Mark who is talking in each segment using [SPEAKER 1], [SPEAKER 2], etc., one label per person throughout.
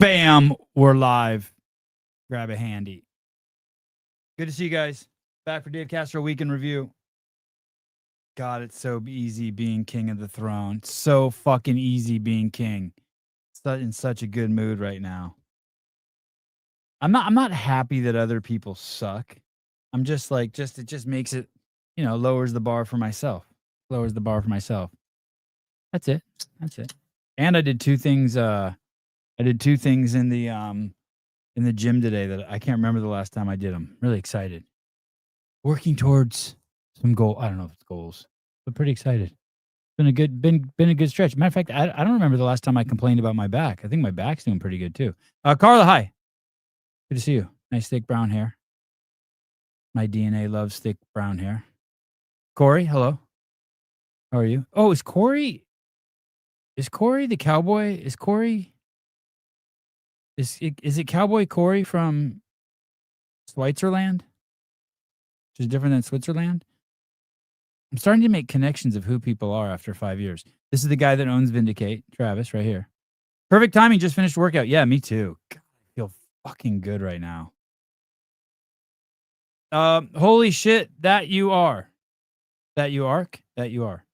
[SPEAKER 1] Bam, we're live. Grab a handy. Good to see you guys. Back for Dave Castro Weekend Review. God, it's so easy being king of the throne. So fucking easy being king. In such a good mood right now. I'm not happy that other people suck. I'm just like, it just makes it, lowers the bar for myself. Lowers the bar for myself. That's it. And I did two things. I did two things in the gym today that I can't remember the last time I did them. Really excited. Working towards some goal. I don't know if it's goals, but pretty excited. Been a good stretch. Matter of fact, I don't remember the last time I complained about my back. I think my back's doing pretty good too. Carla, hi. Good to see you. Nice thick brown hair. My DNA loves thick brown hair. Corey, hello. How are you? Oh, is Corey the cowboy? Is it Cowboy Corey from Switzerland? Which is different than Switzerland? I'm starting to make connections of who people are after 5 years. This is the guy that owns Vindicate, Travis, right here. Perfect timing, just finished workout. Yeah, me too. God, I feel fucking good right now. Holy shit, that you are. That you are? That you are.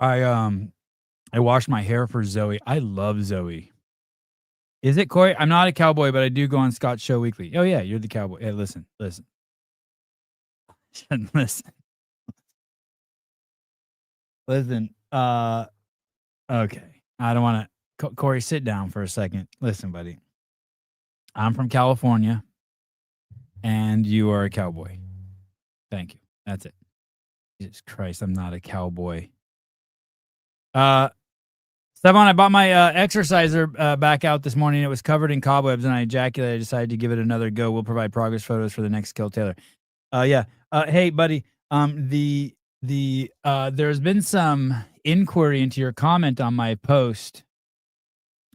[SPEAKER 1] I washed my hair for Zoe. I love Zoe. Is it, Corey? I'm not a cowboy, but I do go on Scott's show weekly. Oh, yeah, you're the cowboy. Hey, listen. Listen. Okay. I don't want to. Corey, sit down for a second. Listen, buddy. I'm from California, and you are a cowboy. Thank you. That's it. Jesus Christ, I'm not a cowboy. Stefan, I bought my exerciser back out this morning. It was covered in cobwebs, and I ejaculated. I decided to give it another go. We'll provide progress photos for the next Kill Taylor. Yeah. Hey, buddy. There's been some inquiry into your comment on my post.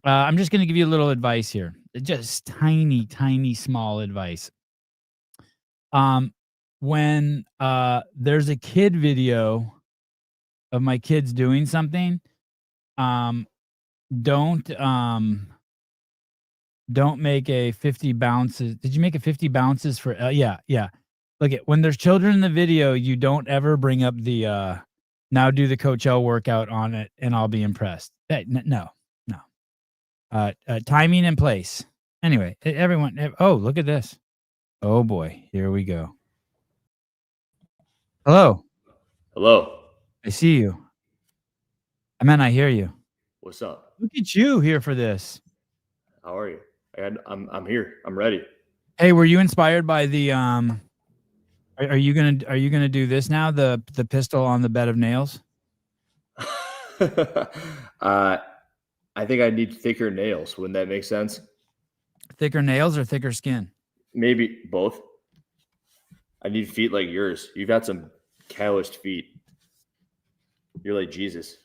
[SPEAKER 1] I'm just going to give you a little advice here. Just tiny, small advice. When there's a kid video of my kids doing something, don't make a 50 bounces. Did you make a 50 bounces for yeah. Look at when there's children in the video, you don't ever bring up the now do the Coach L workout on it and I'll be impressed. No. Timing and place. Anyway, everyone. Oh, look at this. Oh boy, here we go. Hello. I see you. I hear you.
[SPEAKER 2] What's up?
[SPEAKER 1] Look at you here for this.
[SPEAKER 2] How are you? I'm here. I'm ready.
[SPEAKER 1] Hey, were you inspired by the Are you gonna do this now? The pistol on the bed of nails?
[SPEAKER 2] I think I need thicker nails. Wouldn't that make sense?
[SPEAKER 1] Thicker nails or thicker skin?
[SPEAKER 2] Maybe both. I need feet like yours. You've got some calloused feet. You're like Jesus.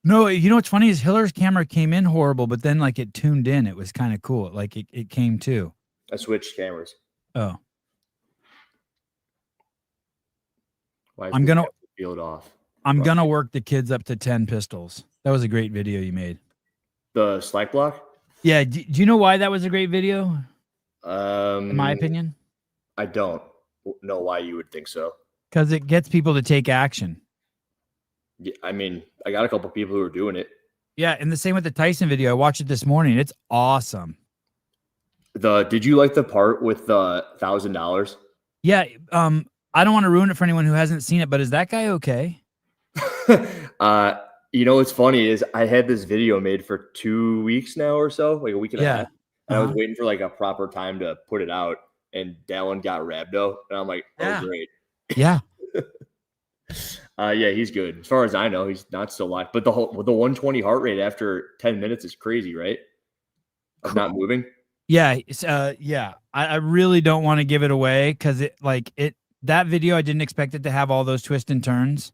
[SPEAKER 1] No, you know what's funny is Hiller's camera came in horrible, but then like it tuned in. It was kind of cool. Like it came too.
[SPEAKER 2] I switched cameras.
[SPEAKER 1] Oh.
[SPEAKER 2] I'm gonna field off.
[SPEAKER 1] I'm gonna work the kids up to 10 pistols. That was a great video you made.
[SPEAKER 2] The Slack block?
[SPEAKER 1] Yeah. Do you know why that was a great video? In my opinion,
[SPEAKER 2] I don't know why you would think so.
[SPEAKER 1] Because it gets people to take action.
[SPEAKER 2] Yeah, I mean, I got a couple people who are doing it.
[SPEAKER 1] Yeah, and the same with the Tyson video. I watched it this morning. It's awesome.
[SPEAKER 2] Did you like the part with the $1,000?
[SPEAKER 1] Yeah. I don't want to ruin it for anyone who hasn't seen it, but is that guy okay?
[SPEAKER 2] You know what's funny is I had this video made for 2 weeks now or so, like a week and a half. And I was waiting for like a proper time to put it out, and that one got rhabdo, and I'm like, oh great.
[SPEAKER 1] Yeah.
[SPEAKER 2] Yeah, he's good. As far as I know, he's not still alive. But the 120 heart rate after 10 minutes is crazy, right? Of not moving.
[SPEAKER 1] Yeah. Yeah. I really don't want to give it away because that video, I didn't expect it to have all those twists and turns.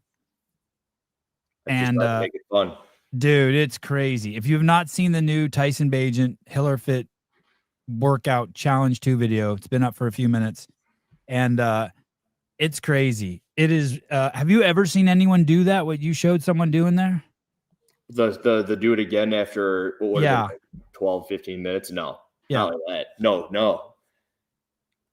[SPEAKER 1] And
[SPEAKER 2] make it fun.
[SPEAKER 1] Dude, it's crazy. If you have not seen the new Tyson Bagent Hiller Fit workout challenge 2 video, it's been up for a few minutes, and it's crazy. It is. Have you ever seen anyone do that? What you showed someone doing there?
[SPEAKER 2] The do it again after what would have been like 12, 15 minutes? No.
[SPEAKER 1] Yeah.
[SPEAKER 2] Not like that. No.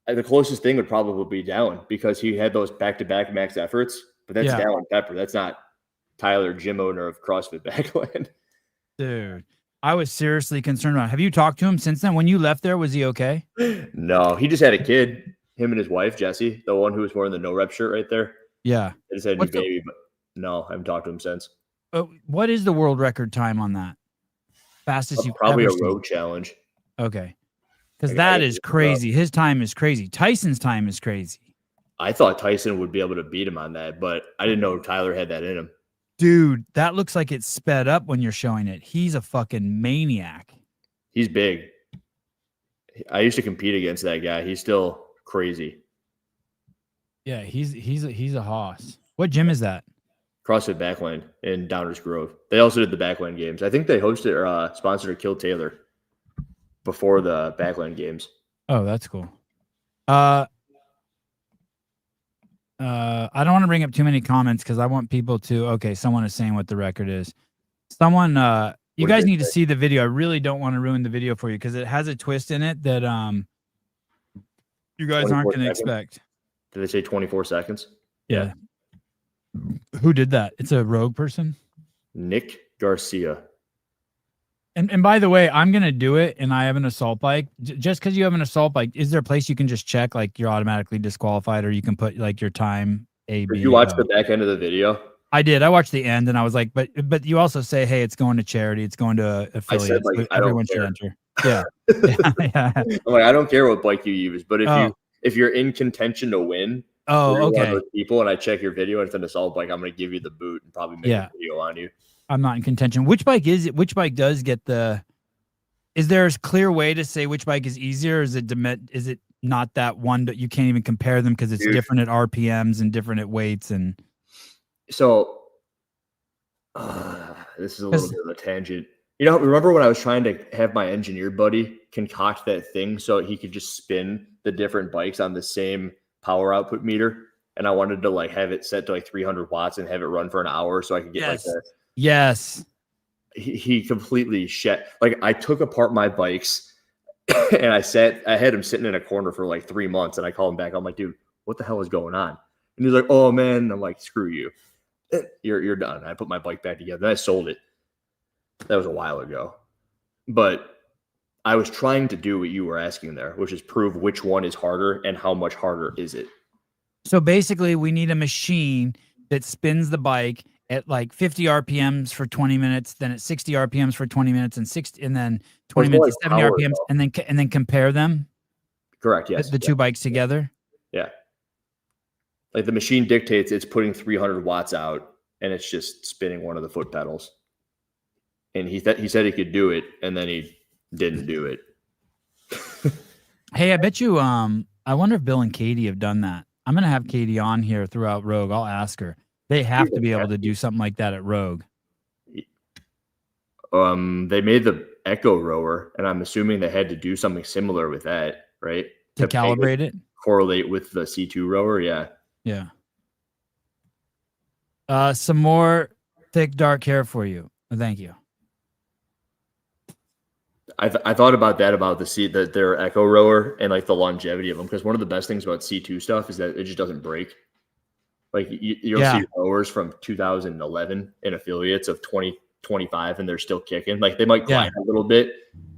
[SPEAKER 2] The closest thing would probably be Dallin because he had those back-to-back max efforts, but that's Dallin Pepper. That's not Tyler, gym owner of CrossFit Backland.
[SPEAKER 1] Dude, I was seriously concerned about him. Have you talked to him since then? When you left there, was he okay?
[SPEAKER 2] No, he just had a kid, him and his wife, Jessie, the one who was wearing the no-rep shirt right there.
[SPEAKER 1] Yeah.
[SPEAKER 2] They just had a new baby, but no, I haven't talked to him since.
[SPEAKER 1] What is the world record time on that? Fastest you've
[SPEAKER 2] probably
[SPEAKER 1] ever
[SPEAKER 2] a road challenge.
[SPEAKER 1] Okay. Because that is crazy. His time is crazy. Tyson's time is crazy.
[SPEAKER 2] I thought Tyson would be able to beat him on that, but I didn't know Tyler had that in him.
[SPEAKER 1] Dude, that looks like it's sped up when you're showing it. He's a fucking maniac.
[SPEAKER 2] He's big. I used to compete against that guy. He's still crazy.
[SPEAKER 1] Yeah, he's a hoss. What gym is that?
[SPEAKER 2] CrossFit Backland in Downers Grove. They also did the Backland games. I think they hosted or sponsored a Kill Taylor before the Backland games.
[SPEAKER 1] Oh, that's cool. I don't want to bring up too many comments because I want people to. Okay, someone is saying what the record is. Someone, you guys need to see the video. I really don't want to ruin the video for you because it has a twist in it that you guys aren't going to expect.
[SPEAKER 2] Did they say 24 seconds?
[SPEAKER 1] Yeah. Who did that? It's a rogue person?
[SPEAKER 2] Nick Garcia.
[SPEAKER 1] And by the way, I'm going to do it, and I have an assault bike. Just because you have an assault bike, is there a place you can just check, like, you're automatically disqualified, or you can put, like, your time, A, B?
[SPEAKER 2] Did you watch the back end of the video?
[SPEAKER 1] I did. I watched the end, and I was like, but you also say, hey, it's going to charity. It's going to affiliates.
[SPEAKER 2] I said, like,
[SPEAKER 1] everyone should enter. Yeah.
[SPEAKER 2] Yeah. I'm like, I don't care what bike you use, but if you're in contention to win,
[SPEAKER 1] okay.
[SPEAKER 2] People, and I check your video and it's an assault bike, I'm going to give you the boot and probably make a video on you.
[SPEAKER 1] I'm not in contention. Which bike is it? Which bike does get the? Is there a clear way to say which bike is easier? Or is it not that one that you can't even compare them because it's different at RPMs and different at weights and?
[SPEAKER 2] So, this is a little bit of a tangent. You know, remember when I was trying to have my engineer buddy concoct that thing so he could just spin the different bikes on the same power output meter, and I wanted to like have it set to like 300 watts and have it run for an hour so I could get like that.
[SPEAKER 1] Yes.
[SPEAKER 2] He completely like I took apart my bikes and I had him sitting in a corner for like 3 months, and I called him back. I'm like, dude, what the hell is going on? And he's like, oh man. And I'm like, screw you. You're done. I put my bike back together. Then I sold it. That was a while ago. But I was trying to do what you were asking there, which is prove which one is harder and how much harder is it.
[SPEAKER 1] So basically we need a machine that spins the bike at like 50 RPMs for 20 minutes, then at 60 RPMs for 20 minutes, and then 20 minutes at 70 RPMs, and then compare them.
[SPEAKER 2] Correct. Yes.
[SPEAKER 1] The two bikes together.
[SPEAKER 2] Yeah. Like the machine dictates it's putting 300 watts out, and it's just spinning one of the foot pedals. And he said he could do it, and then he didn't do it.
[SPEAKER 1] Hey, I bet you. I wonder if Bill and Katie have done that. I'm gonna have Katie on here throughout Rogue. I'll ask her. They have to be able to do something like that at Rogue.
[SPEAKER 2] They made the Echo rower, and I'm assuming they had to do something similar with that, right?
[SPEAKER 1] To calibrate it?
[SPEAKER 2] Correlate with the C2 rower, yeah.
[SPEAKER 1] Yeah. Some more thick, dark hair for you. Thank you.
[SPEAKER 2] I thought about that, about their Echo rower and like the longevity of them, because one of the best things about C2 stuff is that it just doesn't break. Like you'll see rowers from 2011 in affiliates of 2025, and they're still kicking. Like they might grind a little bit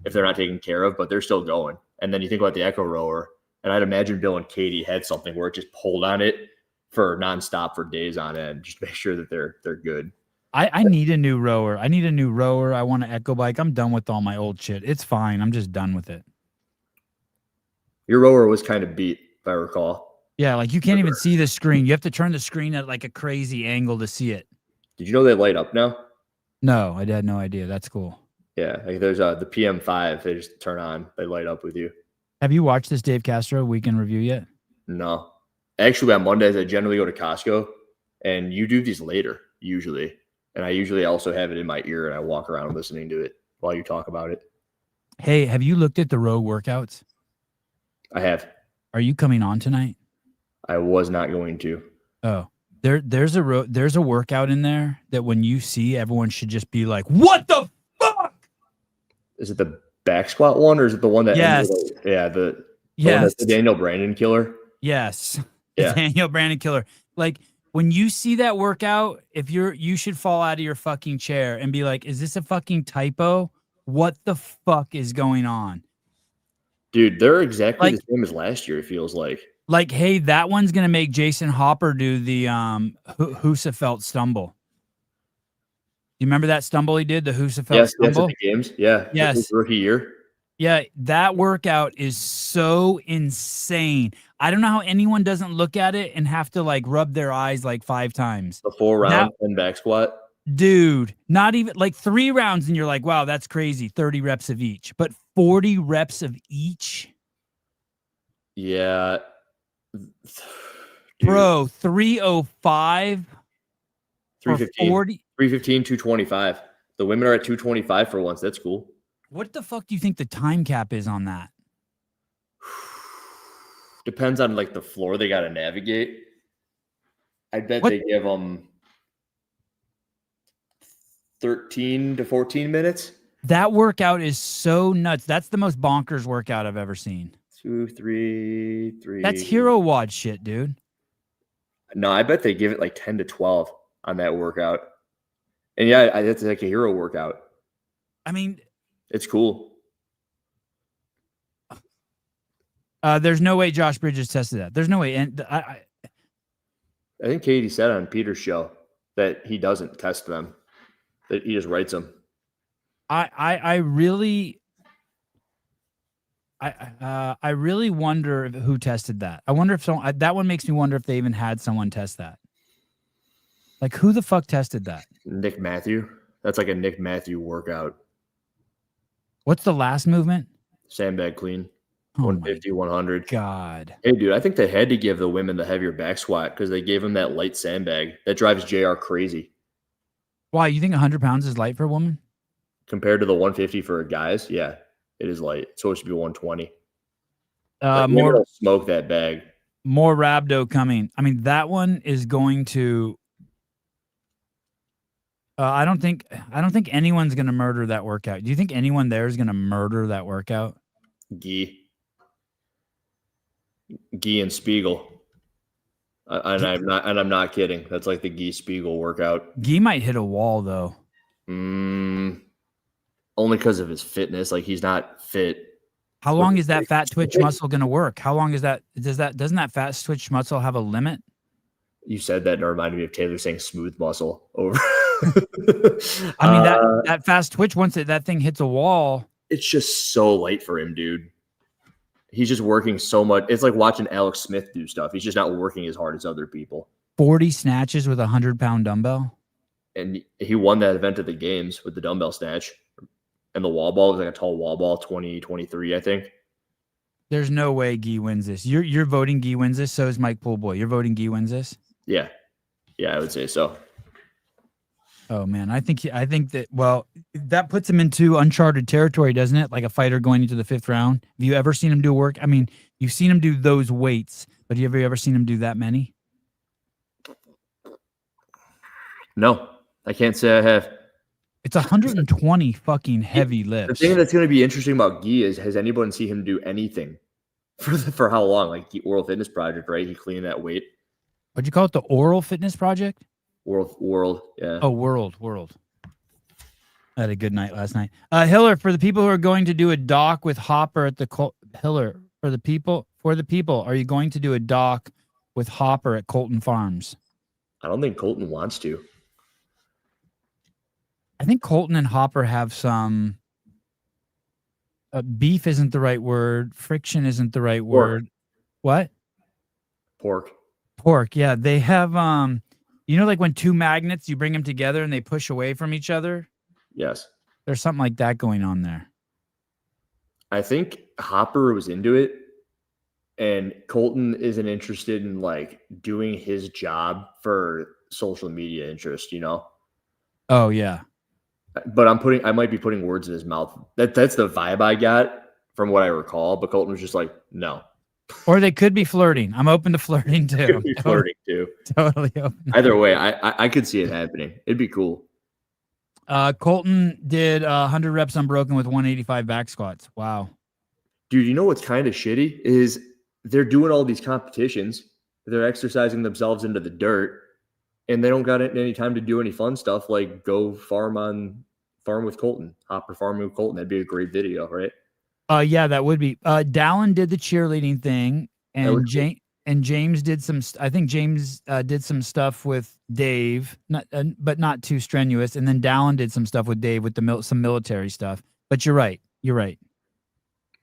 [SPEAKER 2] if they're not taken care of, but they're still going. And then you think about the Echo rower, and I'd imagine Bill and Katie had something where it just pulled on it for nonstop for days on end, just to make sure that they're good.
[SPEAKER 1] I need a new rower. I want an Echo bike. I'm done with all my old shit. It's fine. I'm just done with it.
[SPEAKER 2] Your rower was kind of beat, if I recall.
[SPEAKER 1] Yeah, like you can't even see the screen. You have to turn the screen at like a crazy angle to see it.
[SPEAKER 2] Did you know they light up now?
[SPEAKER 1] No, I had no idea. That's cool.
[SPEAKER 2] Yeah, like there's the PM5. They just turn on. They light up with you.
[SPEAKER 1] Have you watched this Dave Castro weekend review yet?
[SPEAKER 2] No. Actually, on Mondays, I generally go to Costco, and you do these later, usually. And I usually also have it in my ear, and I walk around listening to it while you talk about it.
[SPEAKER 1] Hey, have you looked at the Rogue workouts?
[SPEAKER 2] I have.
[SPEAKER 1] Are you coming on tonight?
[SPEAKER 2] I was not going to.
[SPEAKER 1] Oh, There's a workout in there that when you see, everyone should just be like, "What the fuck?"
[SPEAKER 2] Is it the back squat one, or is it the one that
[SPEAKER 1] Yes.
[SPEAKER 2] the one
[SPEAKER 1] Yes.
[SPEAKER 2] that's the Daniel Brandon killer?
[SPEAKER 1] Yes.
[SPEAKER 2] Yeah.
[SPEAKER 1] The Daniel Brandon killer. Like when you see that workout, you should fall out of your fucking chair and be like, "Is this a fucking typo? What the fuck is going on?"
[SPEAKER 2] Dude, they're exactly
[SPEAKER 1] Like,
[SPEAKER 2] the same as last year, it feels like.
[SPEAKER 1] hey, that one's gonna make Jason Hopper do the Husafelt stumble. You remember that stumble he did, the Husafelt
[SPEAKER 2] Yes,
[SPEAKER 1] stumble?
[SPEAKER 2] at the games. Yeah.
[SPEAKER 1] Yes.
[SPEAKER 2] His rookie year.
[SPEAKER 1] Yeah, that workout is so insane. I don't know how anyone doesn't look at it and have to like rub their eyes like 5 times.
[SPEAKER 2] The 4 round and back squat.
[SPEAKER 1] Dude, not even like 3 rounds and you're like, wow, that's crazy. 30 reps of each, but 40 reps of each.
[SPEAKER 2] Yeah.
[SPEAKER 1] Dude. Bro, 305
[SPEAKER 2] 315.
[SPEAKER 1] 40.
[SPEAKER 2] 315, 225. The women are at 225 for once. That's cool.
[SPEAKER 1] What the fuck do you think the time cap is on that?
[SPEAKER 2] Depends on like the floor they got to navigate. I bet they give them 13 to 14 minutes.
[SPEAKER 1] That workout is so nuts. That's the most bonkers workout I've ever seen.
[SPEAKER 2] 2, 3, 3.
[SPEAKER 1] That's hero wad shit, dude.
[SPEAKER 2] No, I bet they give it like 10 to 12 on that workout. And yeah, that's like a hero workout.
[SPEAKER 1] I mean,
[SPEAKER 2] it's cool.
[SPEAKER 1] There's no way Josh Bridges tested that. There's no way. And
[SPEAKER 2] I think Katie said on Peter's show that he doesn't test them, that he just writes them.
[SPEAKER 1] I really wonder who tested that. I wonder if that one makes me wonder if they even had someone test that. Like, who the fuck tested that?
[SPEAKER 2] Nick Matthew. That's like a Nick Matthew workout.
[SPEAKER 1] What's the last movement?
[SPEAKER 2] Sandbag clean.
[SPEAKER 1] Oh
[SPEAKER 2] 150, 100.
[SPEAKER 1] God.
[SPEAKER 2] Hey, dude, I think they had to give the women the heavier back squat because they gave them that light sandbag. That drives JR crazy.
[SPEAKER 1] Why? You think 100 pounds is light for a woman?
[SPEAKER 2] Compared to the 150 for guys? Yeah, it is light. It's supposed to be 120.
[SPEAKER 1] More
[SPEAKER 2] smoke that bag.
[SPEAKER 1] More rhabdo coming. I mean, that one is going to. I don't think anyone's going to murder that workout. Do you think anyone there is going to murder that workout?
[SPEAKER 2] Guy and Spiegel. And I'm not kidding. That's like the Guy Spiegel workout.
[SPEAKER 1] Guy might hit a wall though.
[SPEAKER 2] Only because of his fitness. Like, he's not fit.
[SPEAKER 1] How long is that fat twitch muscle going to work? How long is that? Doesn't that fat twitch muscle have a limit?
[SPEAKER 2] You said that and it reminded me of Taylor saying smooth muscle over.
[SPEAKER 1] I mean, that fast twitch, once that thing hits a wall.
[SPEAKER 2] It's just so light for him, dude. He's just working so much. It's like watching Alex Smith do stuff. He's just not working as hard as other people.
[SPEAKER 1] 40 snatches with a 100-pound dumbbell.
[SPEAKER 2] And he won that event at the games with the dumbbell snatch. And the wall ball was like a tall wall ball, 2023, I think.
[SPEAKER 1] There's no way Guy wins this. You're voting Guy wins this. So is Mike Poolboy. You're voting Guy wins this?
[SPEAKER 2] Yeah. Yeah, I would say so.
[SPEAKER 1] Oh man, I think that, well, that puts him into uncharted territory, doesn't it? Like a fighter going into the 5th round. Have you ever seen him do work? I mean, you've seen him do those weights, but have you ever seen him do that many?
[SPEAKER 2] No, I can't say I have.
[SPEAKER 1] It's 120 fucking heavy lifts.
[SPEAKER 2] The thing that's going to be interesting about Guy is, has anyone seen him do anything for how long? Like the Oral Fitness Project, right? He cleaned that weight.
[SPEAKER 1] What'd you call it? The Oral Fitness Project?
[SPEAKER 2] World, yeah.
[SPEAKER 1] Oh, world. I had a good night last night. Hiller, for the people who are going to do a doc with Hopper at the Hiller, for the people, are you going to do a doc with Hopper at Colton Farms?
[SPEAKER 2] I don't think Colton wants to.
[SPEAKER 1] I think Colton and Hopper have some beef isn't the right word. Friction isn't the right word. What? Pork. Yeah. They have, like when 2 magnets, you bring them together and they push away from each other.
[SPEAKER 2] Yes.
[SPEAKER 1] There's something like that going on there.
[SPEAKER 2] I think Hopper was into it and Colton isn't interested in like doing his job for social media interest,
[SPEAKER 1] Oh yeah.
[SPEAKER 2] But I might be putting words in his mouth. That's the vibe I got from what I recall. But Colton was just like, no.
[SPEAKER 1] Or they could be flirting. I'm open to flirting too.
[SPEAKER 2] Could be flirting too.
[SPEAKER 1] Totally open.
[SPEAKER 2] Either way, I could see it happening. It'd be cool.
[SPEAKER 1] Colton did 100 reps unbroken with 185 back squats. Wow.
[SPEAKER 2] Dude, you know what's kind of shitty is they're doing all these competitions. They're exercising themselves into the dirt, and they don't got any time to do any fun stuff like go farm with Colton, hopper farming with Colton. That'd be a great video, right?
[SPEAKER 1] Yeah, that would be. Dallin did the cheerleading thing, and James did some. I think James did some stuff with Dave, but not too strenuous. And then Dallin did some stuff with Dave with some military stuff. But you're right. You're right.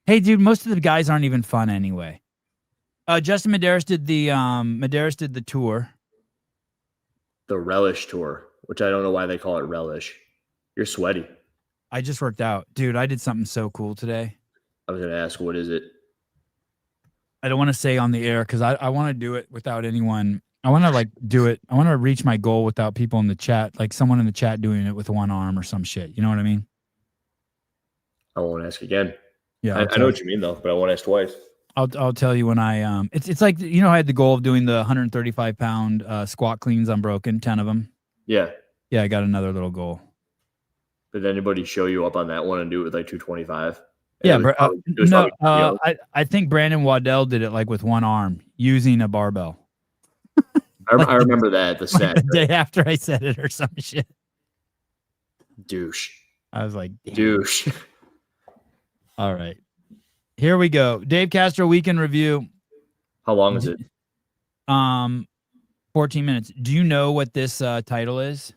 [SPEAKER 1] Hey, dude, most of the guys aren't even fun anyway. Justin Medeiros did the tour.
[SPEAKER 2] The Relish tour, which I don't know why they call it Relish. You're sweaty.
[SPEAKER 1] I just worked out. Dude, I did something so cool today.
[SPEAKER 2] I was going to ask, what is it?
[SPEAKER 1] I don't want to say on the air because I want to do it without anyone. I want to do it. I want to reach my goal without people in the chat, like someone in the chat doing it with one arm or some shit. You know what I mean?
[SPEAKER 2] I won't ask again.
[SPEAKER 1] Yeah,
[SPEAKER 2] I know what you mean though, but I won't ask twice.
[SPEAKER 1] I'll tell you when I it's like, you know, I had the goal of doing the 135 pound squat cleans unbroken, 10 of them.
[SPEAKER 2] Yeah.
[SPEAKER 1] Yeah, I got another little goal.
[SPEAKER 2] Did anybody show you up on that one and do it with like 225?
[SPEAKER 1] Yeah, I think Brandon Waddell did it like with one arm using a barbell.
[SPEAKER 2] I remember that the set
[SPEAKER 1] the day after I said it or some shit.
[SPEAKER 2] Douche.
[SPEAKER 1] I was like, damn.
[SPEAKER 2] Douche.
[SPEAKER 1] All right, here we go. Dave Castro weekend review.
[SPEAKER 2] How long is it?
[SPEAKER 1] 14 minutes. Do you know what this title is?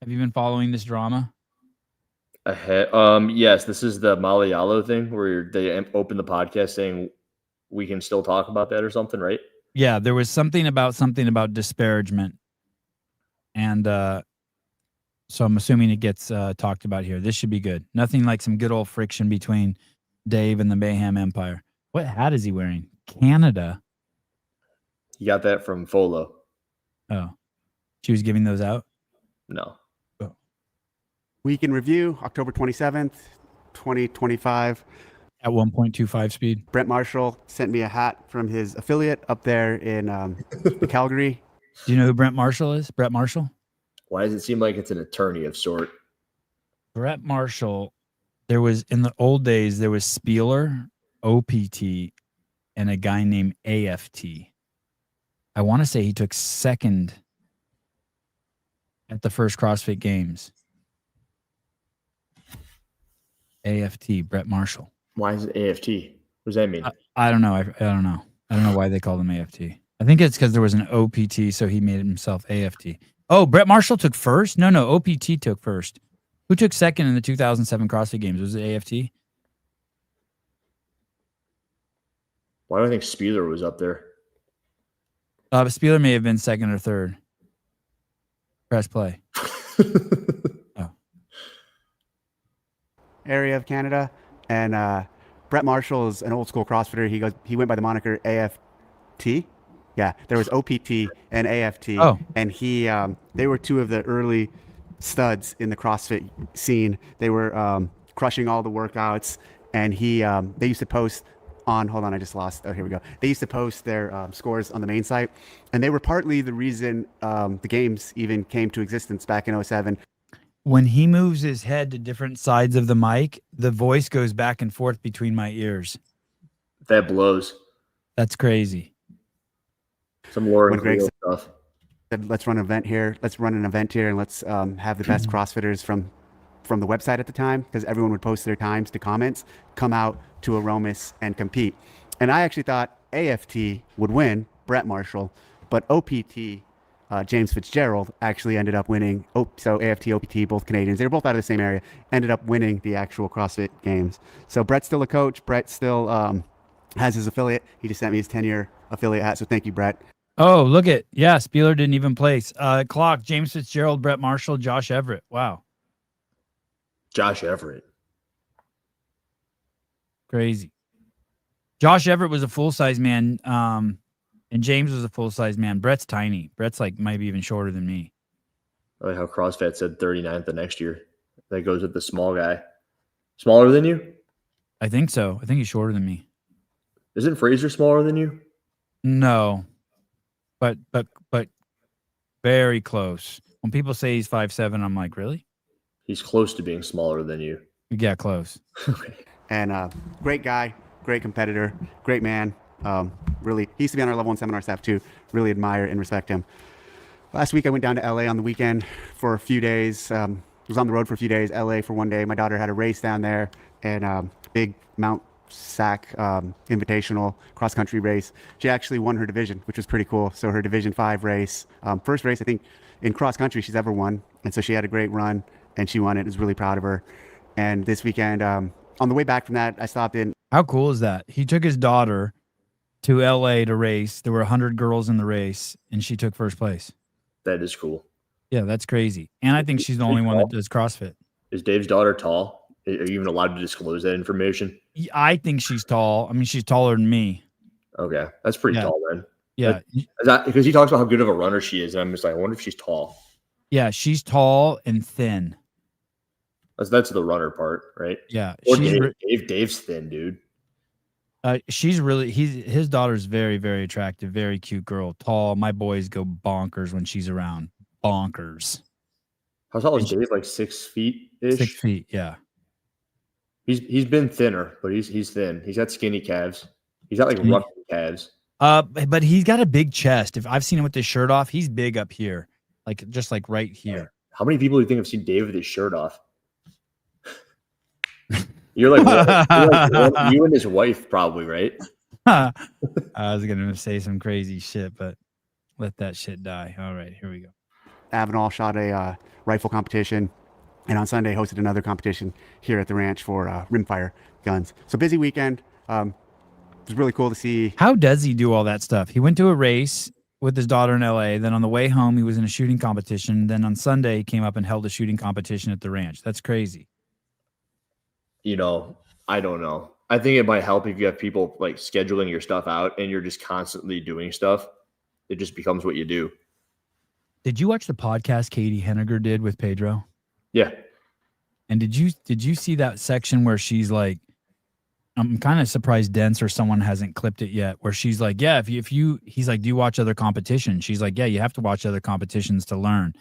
[SPEAKER 1] Have you been following this drama?
[SPEAKER 2] Yes, this is the Malayalo thing where they open the podcast saying we can still talk about that or something, right?
[SPEAKER 1] Yeah, there was something about disparagement, and so I'm assuming it gets talked about here. This should be good. Nothing like some good old friction between Dave and the Mayhem Empire. What hat is he wearing? Canada.
[SPEAKER 2] You got that from Folo.
[SPEAKER 1] Oh, she was giving those out?
[SPEAKER 2] No.
[SPEAKER 3] Week in review, October 27th, 2025.
[SPEAKER 1] At 1.25 speed.
[SPEAKER 3] Brent Marshall sent me a hat from his affiliate up there in Calgary.
[SPEAKER 1] Do you know who Brent Marshall is? Brett Marshall?
[SPEAKER 2] Why does it seem like it's an attorney of sort?
[SPEAKER 1] Brett Marshall, there was, in the old days, there was Spieler, OPT, and a guy named AFT. I want to say he took second at the first CrossFit Games. AFT, Brett Marshall.
[SPEAKER 2] Why is it AFT? What does that mean?
[SPEAKER 1] I don't know. I don't know. I don't know why they called him AFT. I think it's because there was an OPT, so he made himself AFT. Oh, Brett Marshall took first? No, OPT took first. Who took second in the 2007 CrossFit Games? Was it AFT?
[SPEAKER 2] Why do I think Spieler was up there?
[SPEAKER 1] Spieler may have been second or third. Press play. Oh.
[SPEAKER 3] Area of Canada, and Brett Marshall is an old school CrossFitter. He went by the moniker AFT. Yeah, there was OPT and AFT.
[SPEAKER 1] Oh.
[SPEAKER 3] And they were two of the early studs in the CrossFit scene. They were crushing all the workouts, and they used to post on, hold on, I just lost, oh, here we go. They used to post their scores on the main site, and they were partly the reason the games even came to existence back in 2007.
[SPEAKER 1] When he moves his head to different sides of the mic, the voice goes back and forth between my ears.
[SPEAKER 2] That blows.
[SPEAKER 1] That's crazy.
[SPEAKER 2] Some Lauren Greg stuff.
[SPEAKER 3] Said, let's run an event here. Let's run an event here, and let's have the best CrossFitters from the website at the time, because everyone would post their times to comments, come out to Aromas and compete. And I actually thought AFT would win, Brett Marshall, but OPT, James Fitzgerald, actually ended up winning. So AFT, OPT, both Canadians. They were both out of the same area, ended up winning the actual CrossFit Games. So Brett's still a coach. Brett still has his affiliate. He just sent me his 10-year affiliate hat. So thank you, Brett.
[SPEAKER 1] Oh, look at, yeah, Spieler didn't even place. Clock, James Fitzgerald, Brett Marshall, Josh Everett. Wow.
[SPEAKER 2] Josh Everett.
[SPEAKER 1] Crazy. Josh Everett was a full-size man, and James was a full-size man. Brett's tiny. Brett's like maybe even shorter than me.
[SPEAKER 2] I like how CrossFit said 39th the next year. That goes with the small guy. Smaller than you?
[SPEAKER 1] I think so. I think he's shorter than me.
[SPEAKER 2] Isn't Fraser smaller than you?
[SPEAKER 1] No, but very close. When people say he's 5'7", I'm like, really?
[SPEAKER 2] He's close to being smaller than you.
[SPEAKER 1] Yeah, close.
[SPEAKER 3] And great guy, great competitor, great man. Really, he used to be on our level 1 seminar staff too. Really admire and respect him. Last week I went down to LA on the weekend for a few days. Was on the road for a few days. LA for one day. My daughter had a race down there, and big Mount Sac invitational cross country race. She actually won her division, which was pretty cool. So her Division 5 race, first race I think in cross country she's ever won, and so she had a great run and she won it. I was really proud of her. And this weekend, on the way back from that, I stopped in.
[SPEAKER 1] How cool is that? He took his daughter to LA to race. There were 100 girls in the race, and she took first place.
[SPEAKER 2] That is cool.
[SPEAKER 1] Yeah, that's crazy. And I think she's the only one that does CrossFit.
[SPEAKER 2] Is Dave's daughter tall? Are you even allowed to disclose that information?
[SPEAKER 1] I think she's tall. I mean, she's taller than me.
[SPEAKER 2] Okay, that's pretty tall then.
[SPEAKER 1] Yeah.
[SPEAKER 2] Because he talks about how good of a runner she is, and I'm just like, I wonder if she's tall.
[SPEAKER 1] Yeah, she's tall and thin.
[SPEAKER 2] That's the runner part, right?
[SPEAKER 1] Yeah.
[SPEAKER 2] Or Dave's thin, dude.
[SPEAKER 1] She's really his daughter's very, very attractive, very cute girl, tall. My boys go bonkers when she's around. Bonkers.
[SPEAKER 2] How tall is Dave? Like 6 feet ish?
[SPEAKER 1] 6 feet, yeah.
[SPEAKER 2] He's been thinner, but he's thin. He's got skinny calves. He's got like rough calves.
[SPEAKER 1] But he's got a big chest. If I've seen him with his shirt off, he's big up here, like just like right here.
[SPEAKER 2] How many people do you think have seen Dave with his shirt off? You're like you and his wife, probably, right?
[SPEAKER 1] I was gonna say some crazy shit, but let that shit die. All right, here we go.
[SPEAKER 3] Avenal shot a rifle competition, and on Sunday hosted another competition here at the ranch for rimfire guns. So busy weekend. It was really cool to see.
[SPEAKER 1] How does he do all that stuff? He went to a race with his daughter in LA. Then on the way home, he was in a shooting competition. Then on Sunday, he came up and held a shooting competition at the ranch. That's crazy.
[SPEAKER 2] You know, I don't know. I think it might help if you have people like scheduling your stuff out and you're just constantly doing stuff. It just becomes what you do.
[SPEAKER 1] Did you watch the podcast Katie Henniger did with Pedro?
[SPEAKER 2] Yeah.
[SPEAKER 1] And did you see that section where she's like, I'm kind of surprised Dents or someone hasn't clipped it yet, where she's like, yeah, he's like, do you watch other competitions? She's like, yeah, you have to watch other competitions to learn.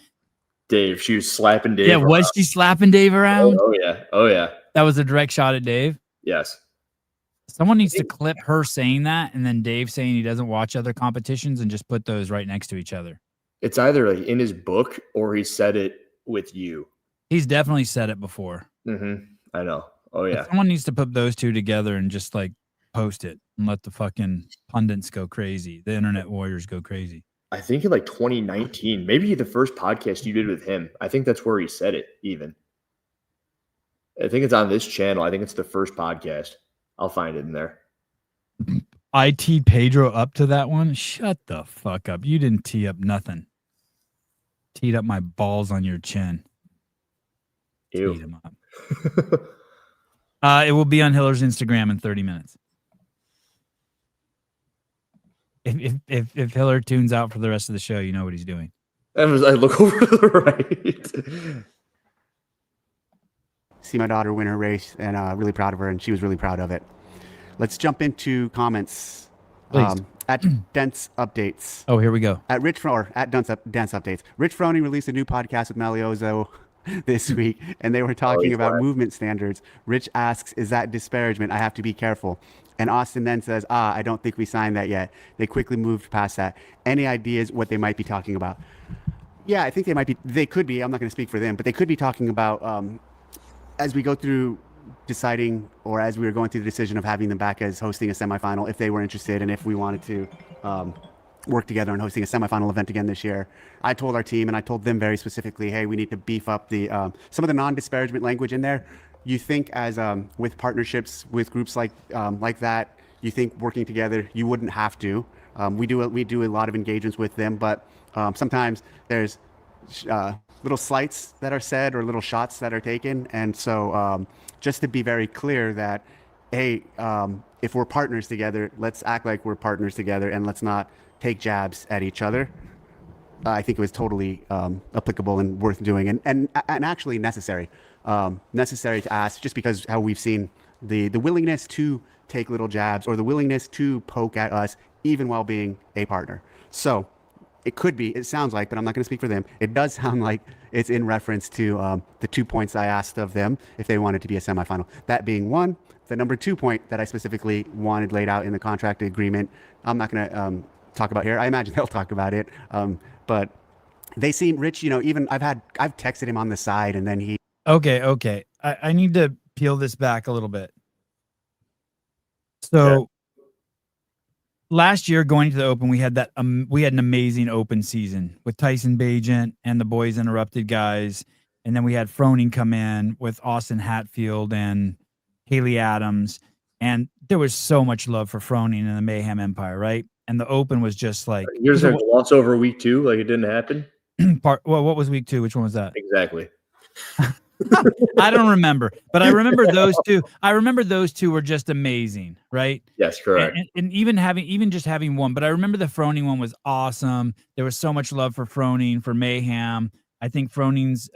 [SPEAKER 2] Dave, she was slapping Dave.
[SPEAKER 1] Yeah, was she slapping Dave around?
[SPEAKER 2] Oh yeah. Oh yeah.
[SPEAKER 1] That was a direct shot at Dave?
[SPEAKER 2] Yes.
[SPEAKER 1] Someone needs to clip her saying that and then Dave saying he doesn't watch other competitions and just put those right next to each other.
[SPEAKER 2] It's either like in his book or he said it with you.
[SPEAKER 1] He's definitely said it before.
[SPEAKER 2] Mm-hmm. I know. Oh yeah.
[SPEAKER 1] But someone needs to put those two together and just like post it and let the fucking pundits go crazy. The internet warriors go crazy.
[SPEAKER 2] I think in like 2019, maybe the first podcast you did with him. I think that's where he said it even. I think it's on this channel. I think it's the first podcast. I'll find it in there.
[SPEAKER 1] I teed Pedro up to that one. Shut the fuck up. You didn't tee up nothing. Teed up my balls on your chin.
[SPEAKER 2] Ew.
[SPEAKER 1] Teed him up. It will be on Hiller's Instagram in 30 minutes. If Hiller tunes out for the rest of the show, you know what he's doing.
[SPEAKER 2] I look over to the right.
[SPEAKER 3] See my daughter win her race, and really proud of her, and she was really proud of it. Let's jump into comments. At Dents Updates.
[SPEAKER 1] Oh, here we go.
[SPEAKER 3] At Dents Updates. Rich Froning released a new podcast with Maliozo this week, and they were talking about movement standards. Rich asks, is that disparagement? I have to be careful. And Austin then says, I don't think we signed that yet. They quickly moved past that. Any ideas what they might be talking about? Yeah, I think they could be. I'm not going to speak for them, but they could be talking about, as we go through deciding, or as we were going through the decision of having them back as hosting a semifinal, if they were interested and if we wanted to work together on hosting a semifinal event again this year. I told our team and I told them very specifically, hey, we need to beef up the some of the non-disparagement language in there. You think as with partnerships with groups like that, you think working together, you wouldn't have to. We do a lot of engagements with them, but sometimes there's little slights that are said or little shots that are taken. And so just to be very clear that, hey, if we're partners together, let's act like we're partners together and let's not take jabs at each other. I think it was totally applicable and worth doing and actually necessary. Necessary to ask just because how we've seen the willingness to take little jabs or the willingness to poke at us even while being a partner. So it could be, it sounds like, but I'm not going to speak for them. It does sound like it's in reference to the 2 points I asked of them if they wanted to be a semifinal. That being one, the number 2 point that I specifically wanted laid out in the contract agreement, I'm not going to talk about here. I imagine they'll talk about it. But they seem Rich, even I've texted him on the side and then he.
[SPEAKER 1] Okay. I need to peel this back a little bit. So last year going to the Open, we had an amazing Open season with Tyson Bagent and the Boys Interrupted guys. And then we had Froning come in with Austin Hatfield and Haley Adams. And there was so much love for Froning and the Mayhem Empire, right? And the Open was just like...
[SPEAKER 2] You're just going to gloss over week 2 like it didn't happen?
[SPEAKER 1] Well, what was week 2? Which one was that?
[SPEAKER 2] Exactly.
[SPEAKER 1] I don't remember, but I remember those two. I remember those two were just amazing, right?
[SPEAKER 2] Yes, correct.
[SPEAKER 1] And even just having one, but I remember the Froning one was awesome. There was so much love for Froning, for Mayhem. I think Froning's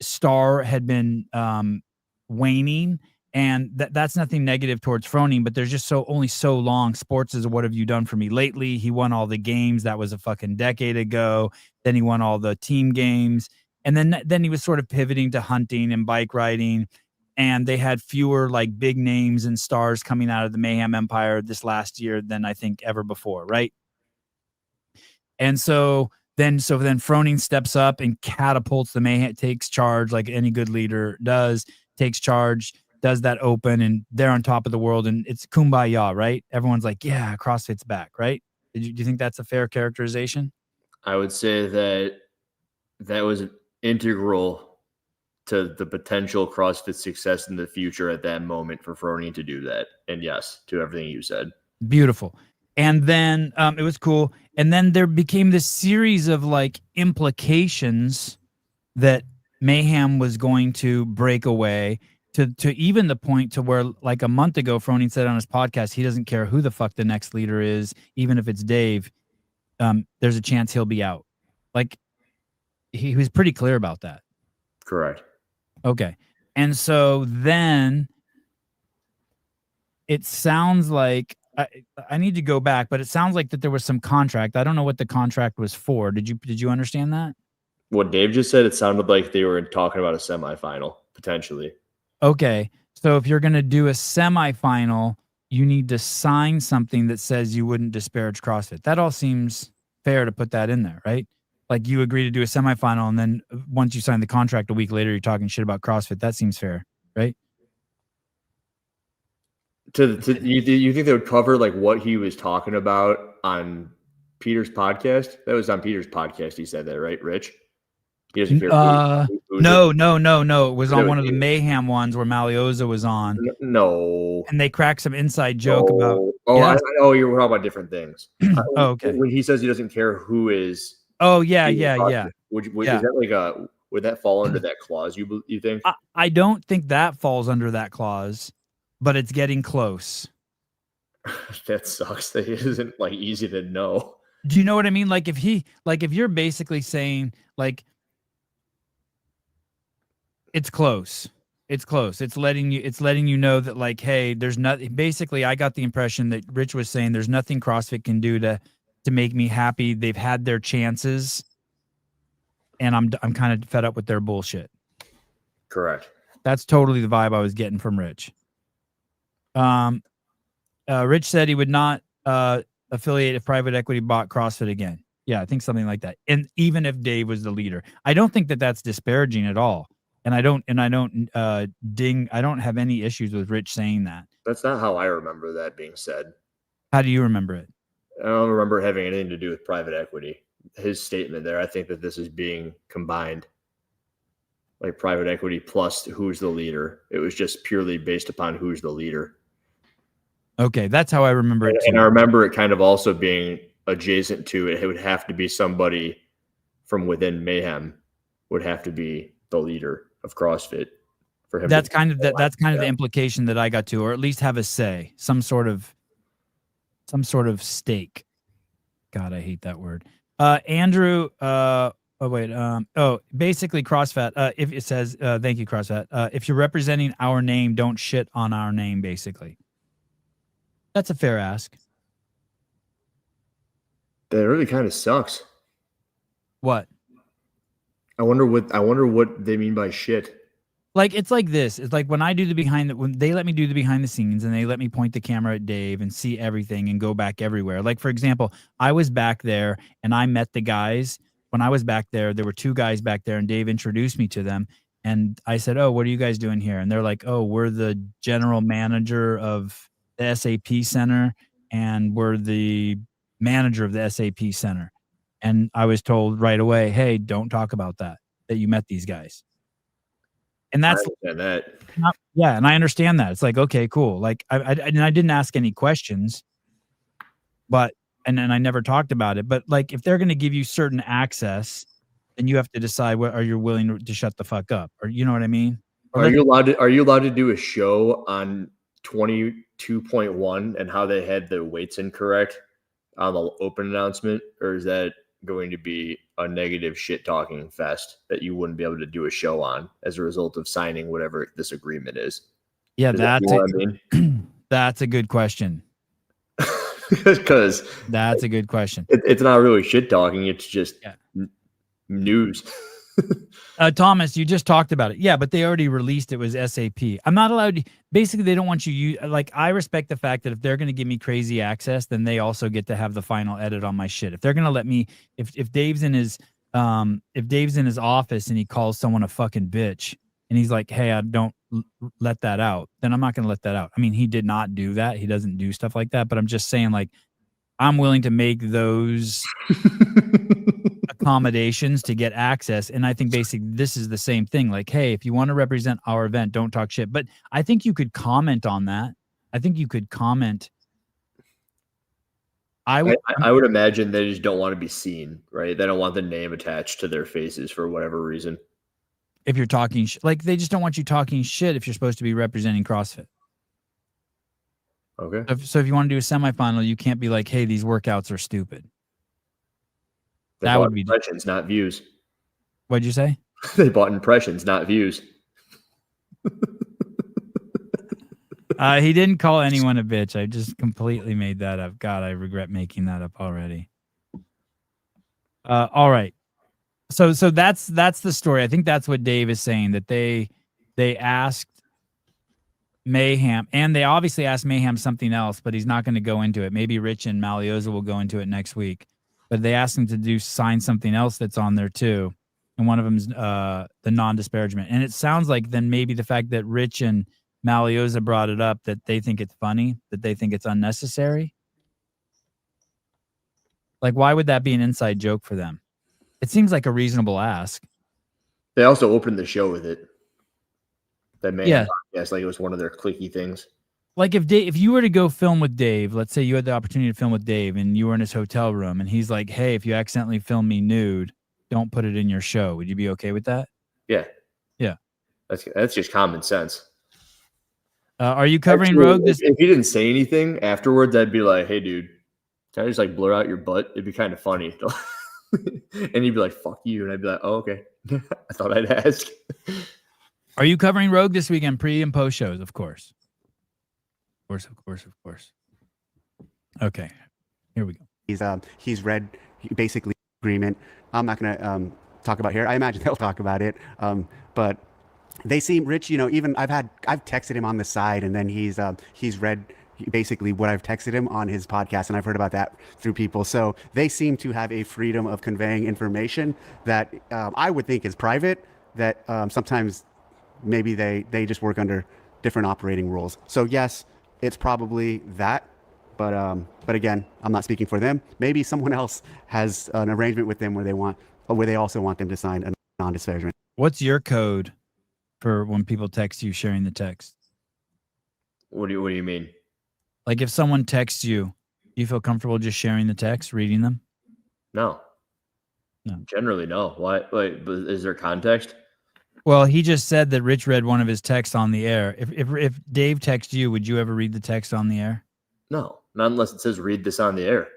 [SPEAKER 1] star had been waning, and that's nothing negative towards Froning, but there's just only so long. Sports is what have you done for me lately? He won all the games. That was a fucking decade ago. Then he won all the team games. And then he was sort of pivoting to hunting and bike riding. And they had fewer like big names and stars coming out of the Mayhem Empire this last year than I think ever before, right? And so then Froning steps up and catapults the Mayhem, takes charge like any good leader does, takes charge, does that Open, and they're on top of the world, and it's kumbaya, right? Everyone's like, yeah, CrossFit's back, right? Do you think that's a fair characterization?
[SPEAKER 2] I would say that was integral to the potential CrossFit success in the future at that moment for Froning to do that. And yes, to everything you said.
[SPEAKER 1] Beautiful. And then it was cool. And then there became this series of like implications that Mayhem was going to break away to even the point to where like a month ago, Froning said on his podcast, he doesn't care who the fuck the next leader is, even if it's Dave. There's a chance he'll be out. Like he was pretty clear about that.
[SPEAKER 2] Correct.
[SPEAKER 1] Okay. And so then it sounds like I need to go back, but it sounds like that there was some contract. I don't know what the contract was for. Did you understand that?
[SPEAKER 2] What Dave just said, it sounded like they were talking about a semifinal potentially.
[SPEAKER 1] Okay. So if you're going to do a semifinal, you need to sign something that says you wouldn't disparage CrossFit. That all seems fair to put that in there, right? Like you agree to do a semifinal, and then once you sign the contract a week later, you're talking shit about CrossFit. That seems fair, right?
[SPEAKER 2] You think they would cover like what he was talking about on Peter's podcast? That was on Peter's podcast. He said that, right, Rich? He doesn't care.
[SPEAKER 1] No. It was on one of the Mayhem ones where Malioza was on.
[SPEAKER 2] No.
[SPEAKER 1] And they cracked some inside joke about.
[SPEAKER 2] Oh,
[SPEAKER 1] yeah.
[SPEAKER 2] You're talking about different things.
[SPEAKER 1] Okay.
[SPEAKER 2] When he says he doesn't care who is.
[SPEAKER 1] Oh yeah.
[SPEAKER 2] Is that like would that fall under that clause? You think?
[SPEAKER 1] I don't think that falls under that clause, but it's getting close.
[SPEAKER 2] That sucks. That it isn't like easy to know.
[SPEAKER 1] Do you know what I mean? Like if you're basically saying like. It's close. It's close. It's letting you know that like, hey, there's nothing. Basically, I got the impression that Rich was saying there's nothing CrossFit can do to make me happy. They've had their chances, and I'm kind of fed up with their bullshit.
[SPEAKER 2] Correct.
[SPEAKER 1] That's totally the vibe I was getting from Rich. Rich said he would not affiliate if private equity bought CrossFit again. Yeah, I think something like that. And even if Dave was the leader, I don't think that that's disparaging at all. And I don't have any issues with Rich saying that.
[SPEAKER 2] That's not how I remember that being said.
[SPEAKER 1] How do you remember it?
[SPEAKER 2] I don't remember having anything to do with private equity. His statement there, I think that this is being combined. Like private equity plus who's the leader. It was just purely based upon who's the leader.
[SPEAKER 1] Okay, that's how I remember it too.
[SPEAKER 2] And I remember it kind of also being adjacent to it. It would have to be somebody from within Mayhem would have to be the leader of CrossFit for him.
[SPEAKER 1] That's kind of the implication that I got to, or at least have a say, some sort of stake. God, I hate that word. Andrew Oh wait. Basically, CrossFit. If it says, "Thank you, CrossFit." If you're representing our name, don't shit on our name. Basically, that's a fair ask.
[SPEAKER 2] That really kind of sucks.
[SPEAKER 1] What?
[SPEAKER 2] I wonder what they mean by shit.
[SPEAKER 1] Like, it's like this. It's like when when they let me do the behind the scenes and they let me point the camera at Dave and see everything and go back everywhere. Like, for example, I was back there and I met the guys. When I was back there were 2 guys back there and Dave introduced me to them. And I said, "Oh, what are you guys doing here?" And they're like, "Oh, we're the general manager of the SAP Center and we're the manager of the SAP Center." And I was told right away, "Hey, don't talk about that you met these guys." And that's yeah, and I understand that. It's like, okay, cool. Like I didn't ask any questions, but and I never talked about it. But like, if they're going to give you certain access, then you have to decide what are you willing to shut the fuck up, or you know what I mean?
[SPEAKER 2] Are you allowed to do a show on 22.1 and how they had the weights incorrect on the open announcement, or is that going to be a negative shit talking fest that you wouldn't be able to do a show on as a result of signing whatever this agreement is?
[SPEAKER 1] Yeah, that's a good question.
[SPEAKER 2] Because
[SPEAKER 1] that's a good question.
[SPEAKER 2] It's not really shit talking. It's just news.
[SPEAKER 1] Thomas, you just talked about it. Yeah, but they already released it was SAP. I'm not allowed to, basically they don't want you like, I respect the fact that if they're going to give me crazy access, then they also get to have the final edit on my shit. If they're going to let me, if Dave's in his office and he calls someone a fucking bitch and he's like, "Hey, I don't let that out," then I'm not going to let that out. I mean, he did not do that. He doesn't do stuff like that, but I'm just saying, like, I'm willing to make those accommodations to get access. And I think basically this is the same thing. Like, hey, if you want to represent our event, don't talk shit. But I think you could comment on that. I think you could comment.
[SPEAKER 2] I would imagine they just don't want to be seen, right? They don't want the name attached to their faces for whatever reason.
[SPEAKER 1] If you're talking like, they just don't want you talking shit if you're supposed to be representing CrossFit.
[SPEAKER 2] Okay.
[SPEAKER 1] So if you want to do a semifinal, you can't be like, "Hey, these workouts are stupid."
[SPEAKER 2] That would be impressions, not views.
[SPEAKER 1] What'd you say?
[SPEAKER 2] They bought impressions, not views.
[SPEAKER 1] He didn't call anyone a bitch. I just completely made that up. God, I regret making that up already. All right. So that's the story. I think that's what Dave is saying, that they asked Mayhem, and they obviously asked Mayhem something else, but he's not going to go into it. Maybe Rich and Malioza will go into it next week. But they asked him to sign something else that's on there too. And one of them is the non-disparagement. And it sounds like then maybe the fact that Rich and Malioza brought it up, that they think it's funny, that they think it's unnecessary. Like, why would that be an inside joke for them? It seems like a reasonable ask.
[SPEAKER 2] They also opened the show with it. That may
[SPEAKER 1] yeah.
[SPEAKER 2] Yes, like it was one of their clicky things.
[SPEAKER 1] Like if you were to go film with Dave, let's say you had the opportunity to film with Dave and you were in his hotel room and he's like, "Hey, if you accidentally film me nude, don't put it in your show." Would you be okay with that?
[SPEAKER 2] Yeah.
[SPEAKER 1] Yeah.
[SPEAKER 2] That's just common sense.
[SPEAKER 1] Are you covering Rogue?
[SPEAKER 2] If he didn't say anything afterwards, I'd be like, "Hey, dude, can I just like blur out your butt?" It'd be kind of funny. And he'd be like, "Fuck you." And I'd be like, "Oh, okay." I thought I'd ask.
[SPEAKER 1] Are you covering Rogue this weekend? Pre and post shows, of course. Of course. Okay, here we go.
[SPEAKER 3] He's read basically agreement. I'm not going to talk about here. I imagine they'll talk about it. But they seem Rich. You know, even I've texted him on the side, and then he's read basically what I've texted him on his podcast, and I've heard about that through people. So they seem to have a freedom of conveying information that I would think is private. That sometimes maybe they just work under different operating rules. So yes, it's probably that. But again, I'm not speaking for them. Maybe someone else has an arrangement with them where they also want them to sign a non-disparagement.
[SPEAKER 1] What's your code for when people text you sharing the text?
[SPEAKER 2] What do you mean?
[SPEAKER 1] Like if someone texts you, you feel comfortable just sharing the text, reading them?
[SPEAKER 2] No. Generally, no. Why? Like, is there context?
[SPEAKER 1] Well, he just said that Rich read one of his texts on the air. If Dave texts you, would you ever read the text on the air?
[SPEAKER 2] No, not unless it says read this on the air.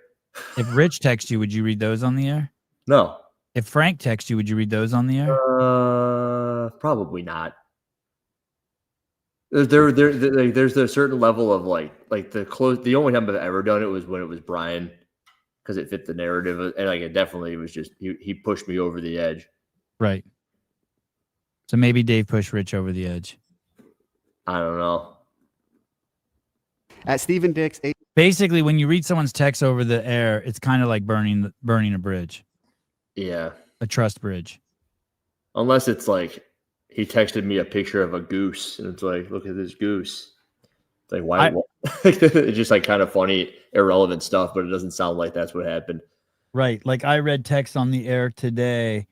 [SPEAKER 1] If Rich texts you, would you read those on the air?
[SPEAKER 2] No.
[SPEAKER 1] If Frank texts you, would you read those on the air?
[SPEAKER 2] Probably not. There's a certain level of like the only time I've ever done it was when it was Brian, because it fit the narrative, and like it definitely was just he pushed me over the edge.
[SPEAKER 1] Right. So maybe Dave pushed Rich over the edge.
[SPEAKER 2] I don't know.
[SPEAKER 3] At Stephen Dix,
[SPEAKER 1] Basically, when you read someone's text over the air, it's kind of like burning a bridge,
[SPEAKER 2] Yeah.
[SPEAKER 1] a trust bridge.
[SPEAKER 2] Unless it's like he texted me a picture of a goose, and it's like, look at this goose. It's like, why? It's just like kind of funny, irrelevant stuff, but it doesn't sound like that's what happened.
[SPEAKER 1] Right. Like I read text on the air today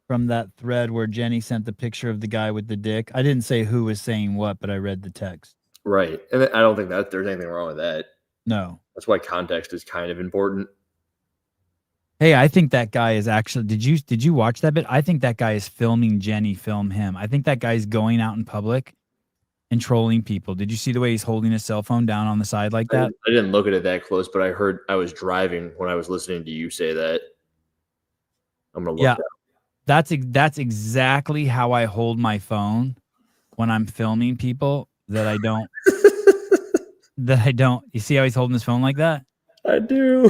[SPEAKER 1] from that thread where Jenny sent the picture of the guy with the dick. I didn't say who was saying what, but I read the text.
[SPEAKER 2] Right. And I don't think that there's anything wrong with that.
[SPEAKER 1] No.
[SPEAKER 2] That's why context is kind of important.
[SPEAKER 1] Hey, I think that guy is actually, did you watch that bit? I think that guy is filming Jenny film him. I think that guy's going out in public and trolling people. Did you see the way he's holding his cell phone down on the side like that?
[SPEAKER 2] I didn't look at it that close, but I was driving when I was listening to you say that. I'm going to look
[SPEAKER 1] That's exactly how I hold my phone when I'm filming people that I don't. You see how he's holding his phone like that?
[SPEAKER 2] I do.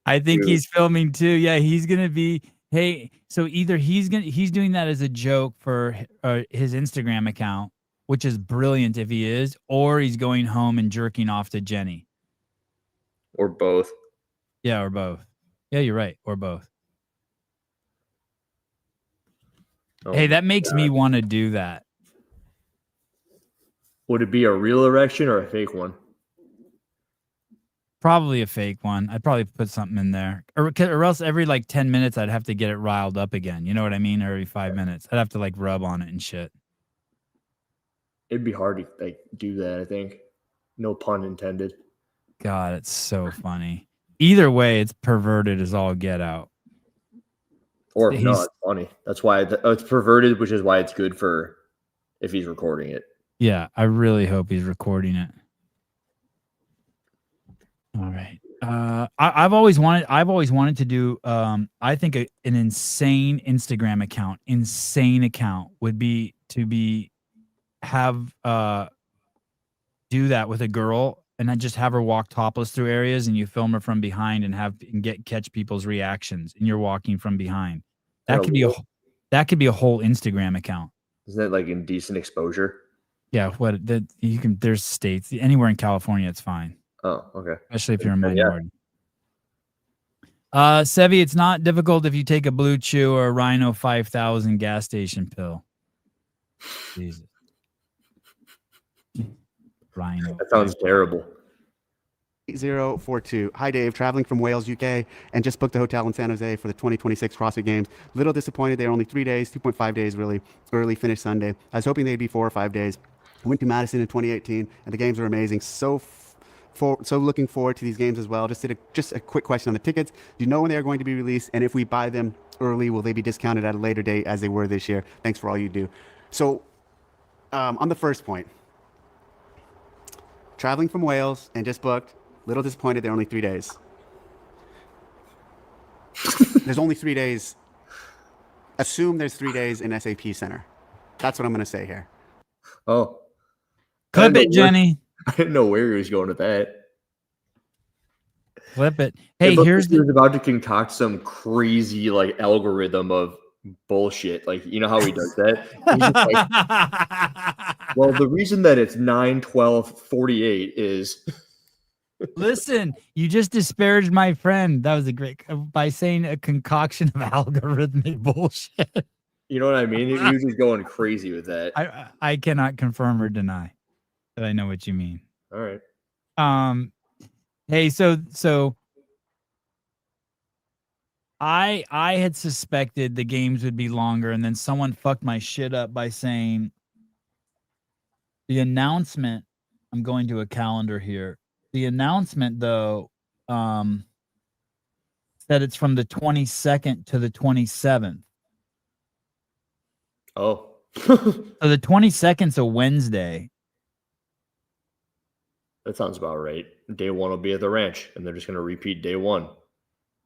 [SPEAKER 1] I think he's filming too. Yeah, he's gonna be. Hey, so either he's doing that as a joke for his Instagram account, which is brilliant if he is, or he's going home and jerking off to Jenny,
[SPEAKER 2] or both.
[SPEAKER 1] Yeah, or both. Yeah, you're right, or both. Oh, hey, that makes me want to do that.
[SPEAKER 2] Would it be a real erection or a fake one?
[SPEAKER 1] Probably a fake one. I'd probably put something in there. Or else every like 10 minutes I'd have to get it riled up again. You know what I mean? Or every 5 minutes. I'd have to like rub on it and shit.
[SPEAKER 2] It'd be hard to like do that, I think. No pun intended.
[SPEAKER 1] God, it's so funny. Either way, it's perverted as all get out.
[SPEAKER 2] Or no, it's funny. That's why it's perverted, which is why it's good for if he's recording it.
[SPEAKER 1] Yeah, I really hope he's recording it. All right. I've always wanted to do I think an insane Instagram account, would be to do that with a girl and then just have her walk topless through areas and you film her from behind and catch people's reactions and you're walking from behind. That could be a whole Instagram account.
[SPEAKER 2] Isn't that like indecent exposure?
[SPEAKER 1] Yeah, there's states anywhere in California it's fine.
[SPEAKER 2] Oh, okay.
[SPEAKER 1] Especially if you're a minority. Yeah. Sevi, it's not difficult if you take a Blue Chew or a Rhino 5000 gas station pill. Jesus. Rhino.
[SPEAKER 2] That sounds terrible.
[SPEAKER 3] 8042. Hi, Dave. Traveling from Wales, UK, and just booked a hotel in San Jose for the 2026 CrossFit Games. Little disappointed. They were only 3 days, 2.5 days, really. Early finish Sunday. I was hoping they'd be 4 or 5 days. I went to Madison in 2018, and the games were amazing. So looking forward to these games as well. Just a quick question on the tickets. Do you know when they are going to be released? And if we buy them early, will they be discounted at a later date as they were this year? Thanks for all you do. So on the first point, traveling from Wales and just booked. Little disappointed they're only 3 days. There's only 3 days. Assume there's 3 days in SAP Center. That's what I'm going to say here.
[SPEAKER 2] Oh.
[SPEAKER 1] Clip it, Jenny.
[SPEAKER 2] I didn't know where he was going with that.
[SPEAKER 1] Flip it. Hey, here's
[SPEAKER 2] he was about to concoct some crazy like algorithm of bullshit. Like, you know how he does that? He's just like, well, the reason that it's 9/12/48 is
[SPEAKER 1] Listen, you just disparaged my friend. That was a great by saying a concoction of algorithmic bullshit.
[SPEAKER 2] You know what I mean? He was just going crazy with that.
[SPEAKER 1] I cannot confirm or deny that I know what you mean.
[SPEAKER 2] All right.
[SPEAKER 1] Hey, so I had suspected the games would be longer, and then someone fucked my shit up by saying the announcement. I'm going to a calendar here. The announcement, though, said it's from the 22nd to the 27th.
[SPEAKER 2] Oh.
[SPEAKER 1] So the 22nd's a Wednesday.
[SPEAKER 2] That sounds about right. Day one will be at the ranch, and they're just going to repeat day one.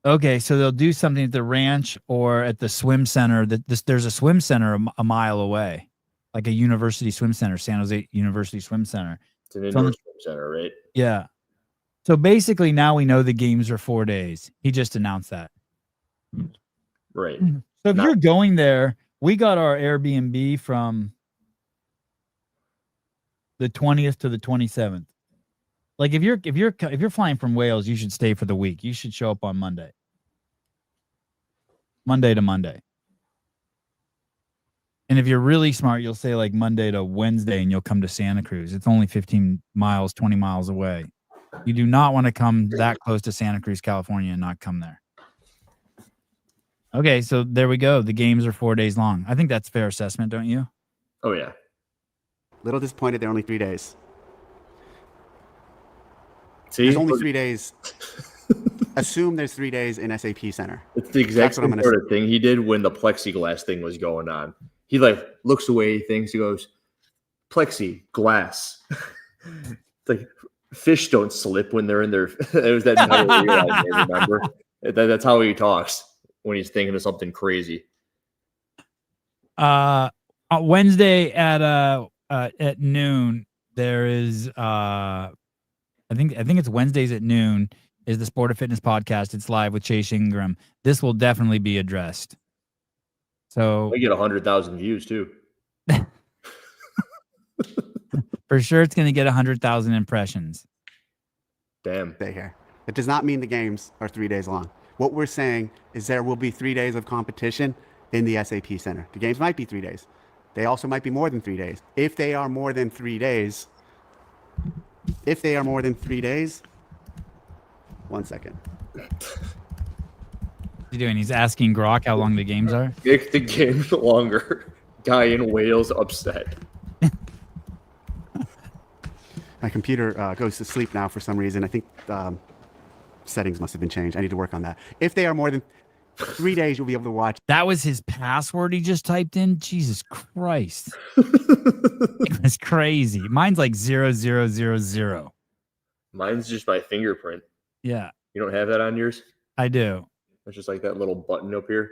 [SPEAKER 1] Okay, so they'll do something at the ranch or at the swim center. There's a swim center a mile away, like a university swim center, San Jose University Swim Center.
[SPEAKER 2] It's an indoor swim center, right?
[SPEAKER 1] Yeah. So basically, now we know the games are 4 days. He just announced that.
[SPEAKER 2] Right.
[SPEAKER 1] So if you're going there, we got our Airbnb from the 20th to the 27th. Like if you're flying from Wales, you should stay for the week. You should show up on Monday. Monday to Monday. And if you're really smart, you'll say like Monday to Wednesday and you'll come to Santa Cruz. It's only 15 miles, 20 miles away. You do not want to come that close to Santa Cruz, California and not come there. Okay, so there we go. The games are 4 days long. I think that's a fair assessment, don't you?
[SPEAKER 2] Oh, yeah.
[SPEAKER 3] Little disappointed they're only 3 days.
[SPEAKER 2] See?
[SPEAKER 3] There's only 3 days. Assume there's 3 days in SAP Center.
[SPEAKER 2] It's the exact same sort of thing he did when the plexiglass thing was going on. He like looks away, thinks, he goes, plexi, glass. It's like fish don't slip when they're in their it was that metal reel I remember. That's how he talks when he's thinking of something crazy.
[SPEAKER 1] Wednesday at noon, there is I think it's Wednesdays at noon is the Sport of Fitness podcast. It's live with Chase Ingram. This will definitely be addressed. So
[SPEAKER 2] I get 100,000 views too.
[SPEAKER 1] For sure, it's going to get 100,000 impressions.
[SPEAKER 2] Damn.
[SPEAKER 3] Stay here. It does not mean the games are 3 days long. What we're saying is there will be 3 days of competition in the SAP Center. The games might be 3 days. They also might be more than 3 days. If they are more than 3 days, one second.
[SPEAKER 1] What's he doing? He's asking Grok how long the games are?
[SPEAKER 2] Make the games longer. Guy in Wales upset.
[SPEAKER 3] My computer goes to sleep now for some reason. I think settings must have been changed. I need to work on that. If they are more than 3 days, you'll be able to watch.
[SPEAKER 1] That was his password he just typed in? Jesus Christ. It was crazy. Mine's like 0000.
[SPEAKER 2] Mine's just my fingerprint.
[SPEAKER 1] Yeah.
[SPEAKER 2] You don't have that on yours?
[SPEAKER 1] I do.
[SPEAKER 2] It's just like that little button up here.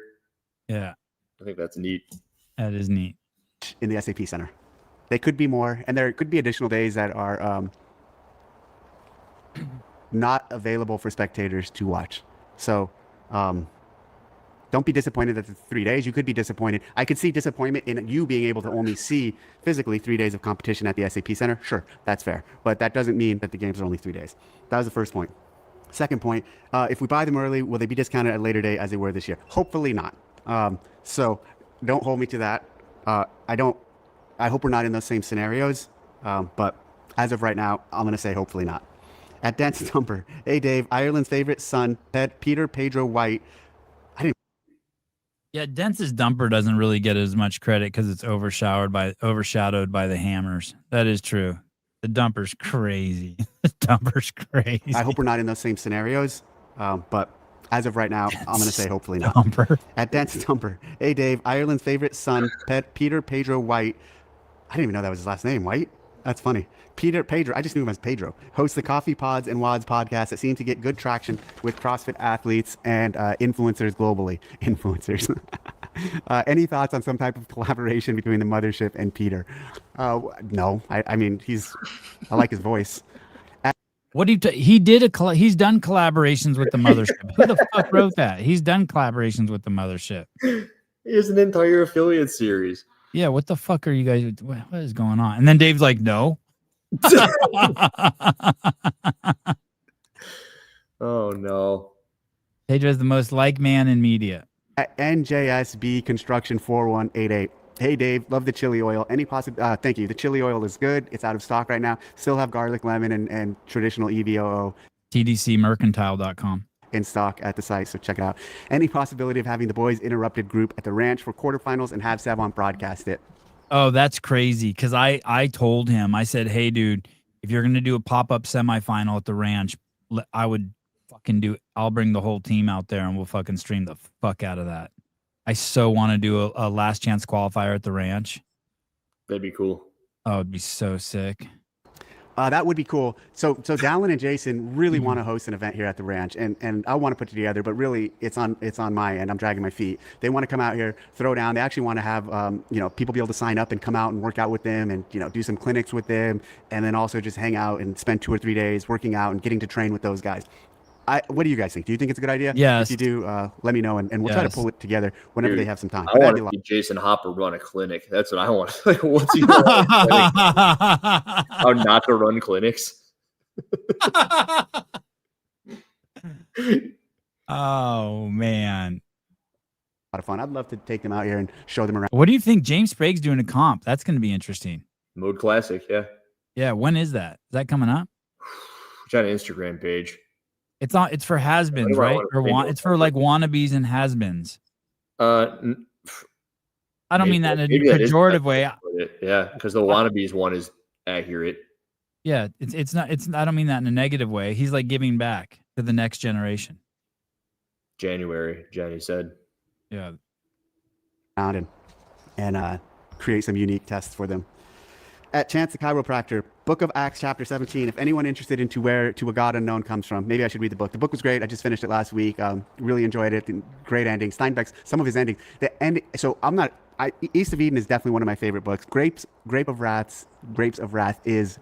[SPEAKER 1] Yeah.
[SPEAKER 2] I think that's neat.
[SPEAKER 1] That is neat.
[SPEAKER 3] In the SAP Center. They could be more, and there could be additional days that are not available for spectators to watch. So don't be disappointed that it's 3 days. You could be disappointed. I could see disappointment in you being able to only see physically 3 days of competition at the SAP Center. Sure, that's fair. But that doesn't mean that the games are only 3 days. That was the first point. Second point, if we buy them early, will they be discounted at a later date as they were this year? Hopefully not. So don't hold me to that. I hope we're not in those same scenarios. But as of right now, I'm going to say hopefully not. At Dense Dumper, hey Dave, Ireland's favorite son, Peter Pedro White.
[SPEAKER 1] Yeah, Dense's Dumper doesn't really get as much credit because it's overshadowed by the Hammers. That is true. The Dumper's crazy. The Dumper's crazy.
[SPEAKER 3] I hope we're not in those same scenarios. But as of right now, I'm going to say hopefully not.
[SPEAKER 1] Dumper.
[SPEAKER 3] At Dense Dumper, hey Dave, Ireland's favorite son, Peter Pedro White. I didn't even know that was his last name, White. That's funny. Peter Pedro, I just knew him as Pedro, hosts the Coffee Pods and Wads podcast that seem to get good traction with CrossFit athletes and influencers globally. Influencers. Any thoughts on some type of collaboration between the mothership and Peter? No. I mean, I like his voice.
[SPEAKER 1] What do you he's done collaborations with the mothership. Who the fuck wrote that? He's done collaborations with the mothership.
[SPEAKER 2] He has an entire affiliate series.
[SPEAKER 1] Yeah, what the fuck are you guys? What is going on? And then Dave's like, no.
[SPEAKER 2] Oh no.
[SPEAKER 1] Pedro's the most liked man in media.
[SPEAKER 3] At NJSB Construction 4188. Hey Dave, love the chili oil. Thank you. The chili oil is good. It's out of stock right now. Still have garlic, lemon, and traditional EVOO.
[SPEAKER 1] TDCmercantile.com.
[SPEAKER 3] In stock at the site, so check it out. Any possibility of having the Boys Interrupted group at the ranch for quarterfinals and have Savon broadcast it?
[SPEAKER 1] Oh, that's crazy. Because I told him, I said, hey, dude, if you're going to do a pop-up semifinal at the ranch, I would fucking do it. I'll bring the whole team out there and we'll fucking stream the fuck out of that. I so want to do a last chance qualifier at the ranch.
[SPEAKER 2] That'd be cool.
[SPEAKER 1] Oh, it'd be so sick.
[SPEAKER 3] That would be cool. So Dallin and Jason really want to host an event here at the ranch, and I want to put it together, but really it's on my end. I'm dragging my feet. They want to come out here, throw down. They actually want to have people be able to sign up and come out and work out with them, and do some clinics with them, and then also just hang out and spend 2 or 3 days working out and getting to train with those guys. What do you guys think? Do you think it's a good idea?
[SPEAKER 1] Yes.
[SPEAKER 3] If you do, let me know, and we'll try to pull it together whenever they have some time.
[SPEAKER 2] I want to see Jason Hopper run a clinic. That's what I want. Like, what's he doing? How not to run clinics?
[SPEAKER 1] Oh man,
[SPEAKER 3] a lot of fun. I'd love to take them out here and show them around.
[SPEAKER 1] What do you think James Sprague's doing a comp? That's going to be interesting.
[SPEAKER 2] Mode Classic, yeah.
[SPEAKER 1] Yeah, when is that? Is that coming up?
[SPEAKER 2] It's on an Instagram page.
[SPEAKER 1] It's for has-beens, right? Or it's for like wannabes and has-beens.
[SPEAKER 2] I
[SPEAKER 1] don't mean that in a pejorative way.
[SPEAKER 2] Yeah, because the wannabes one is accurate.
[SPEAKER 1] Yeah, it's not. I don't mean that in a negative way. He's like giving back to the next generation.
[SPEAKER 2] January, Jenny said.
[SPEAKER 1] Yeah.
[SPEAKER 3] And create some unique tests for them. At Chance the Chiropractor, Book of Acts, chapter 17. If anyone interested into where To a God Unknown comes from, maybe I should read the book. The book was great. I just finished it last week. Really enjoyed it. Great ending. Steinbeck's, some of his endings. So East of Eden is definitely one of my favorite books. Grapes of Wrath is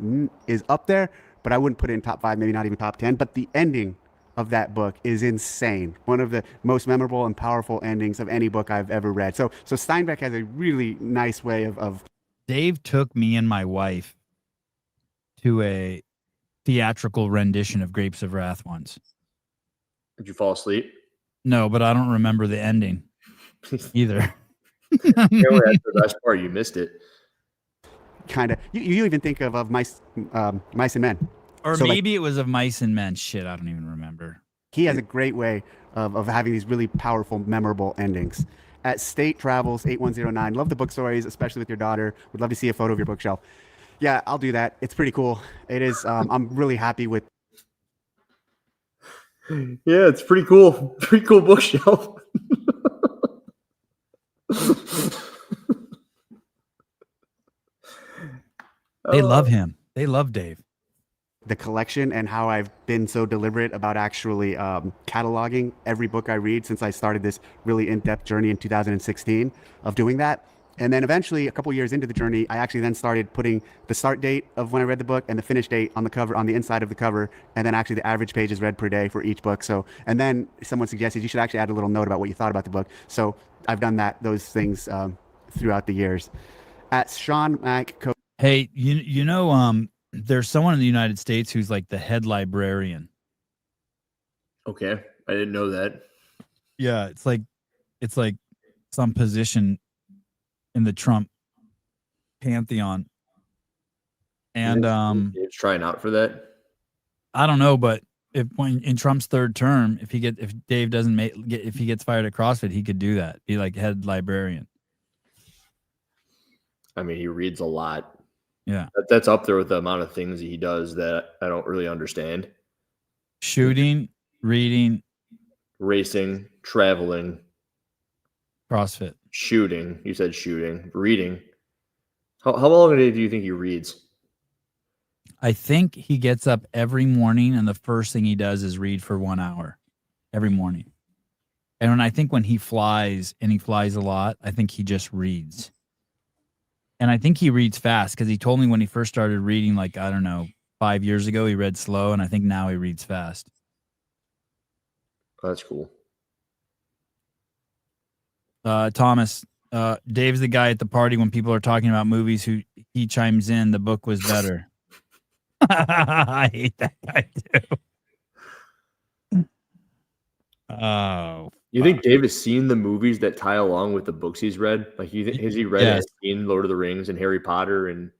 [SPEAKER 3] up there, but I wouldn't put it in top 5, maybe not even top 10. But the ending of that book is insane. One of the most memorable and powerful endings of any book I've ever read. So Steinbeck has a really nice way of
[SPEAKER 1] Dave took me and my wife to a theatrical rendition of Grapes of Wrath once.
[SPEAKER 2] Did you fall asleep?
[SPEAKER 1] No, but I don't remember the ending either.
[SPEAKER 2] That's the best part. You missed it.
[SPEAKER 3] Kind of. You even think of Mice and Men.
[SPEAKER 1] Or maybe it was of Mice and Men. Shit, I don't even remember.
[SPEAKER 3] He has a great way of having these really powerful, memorable endings. At State Travels 8109. Love the book stories, especially with your daughter. Would love to see a photo of your bookshelf. Yeah, I'll do that. It's pretty cool. It is. I'm really happy with.
[SPEAKER 2] Yeah, it's pretty cool. Pretty cool bookshelf.
[SPEAKER 1] They love him. They love Dave.
[SPEAKER 3] The collection and how I've been so deliberate about actually cataloging every book I read since I started this really in-depth journey in 2016 of doing that. And then eventually, a couple years into the journey, I actually then started putting the start date of when I read the book and the finish date on the cover, on the inside of the cover, and then actually the average pages read per day for each book. So, and then someone suggested you should actually add a little note about what you thought about the book. So I've done those things throughout the years. At Sean Mack.
[SPEAKER 1] Hey, there's someone in the United States who's like the head librarian.
[SPEAKER 2] Okay, I didn't know that.
[SPEAKER 1] Yeah, it's like some position in the Trump pantheon. And
[SPEAKER 2] Dave's trying out for that.
[SPEAKER 1] I don't know, but in Trump's third term, if Dave doesn't if he gets fired at CrossFit, he could do that. Be like head librarian.
[SPEAKER 2] I mean, he reads a lot.
[SPEAKER 1] Yeah.
[SPEAKER 2] That's up there with the amount of things he does that I don't really understand.
[SPEAKER 1] Shooting, reading,
[SPEAKER 2] racing, traveling,
[SPEAKER 1] CrossFit.
[SPEAKER 2] Shooting. You said shooting. Reading. How long a day do you think he reads?
[SPEAKER 1] I think he gets up every morning and the first thing he does is read for 1 hour every morning. And I think when he flies, and he flies a lot, I think he just reads. And I think he reads fast because he told me when he first started reading, like, I don't know, 5 years ago, he read slow. And I think now he reads fast.
[SPEAKER 2] Oh, that's cool.
[SPEAKER 1] Thomas, Dave's the guy at the party when people are talking about movies who he chimes in. The book was better. I hate that guy too. Oh.
[SPEAKER 2] You think Dave has seen the movies that tie along with the books he's read? Like, has he read and seen Lord of the Rings and Harry Potter and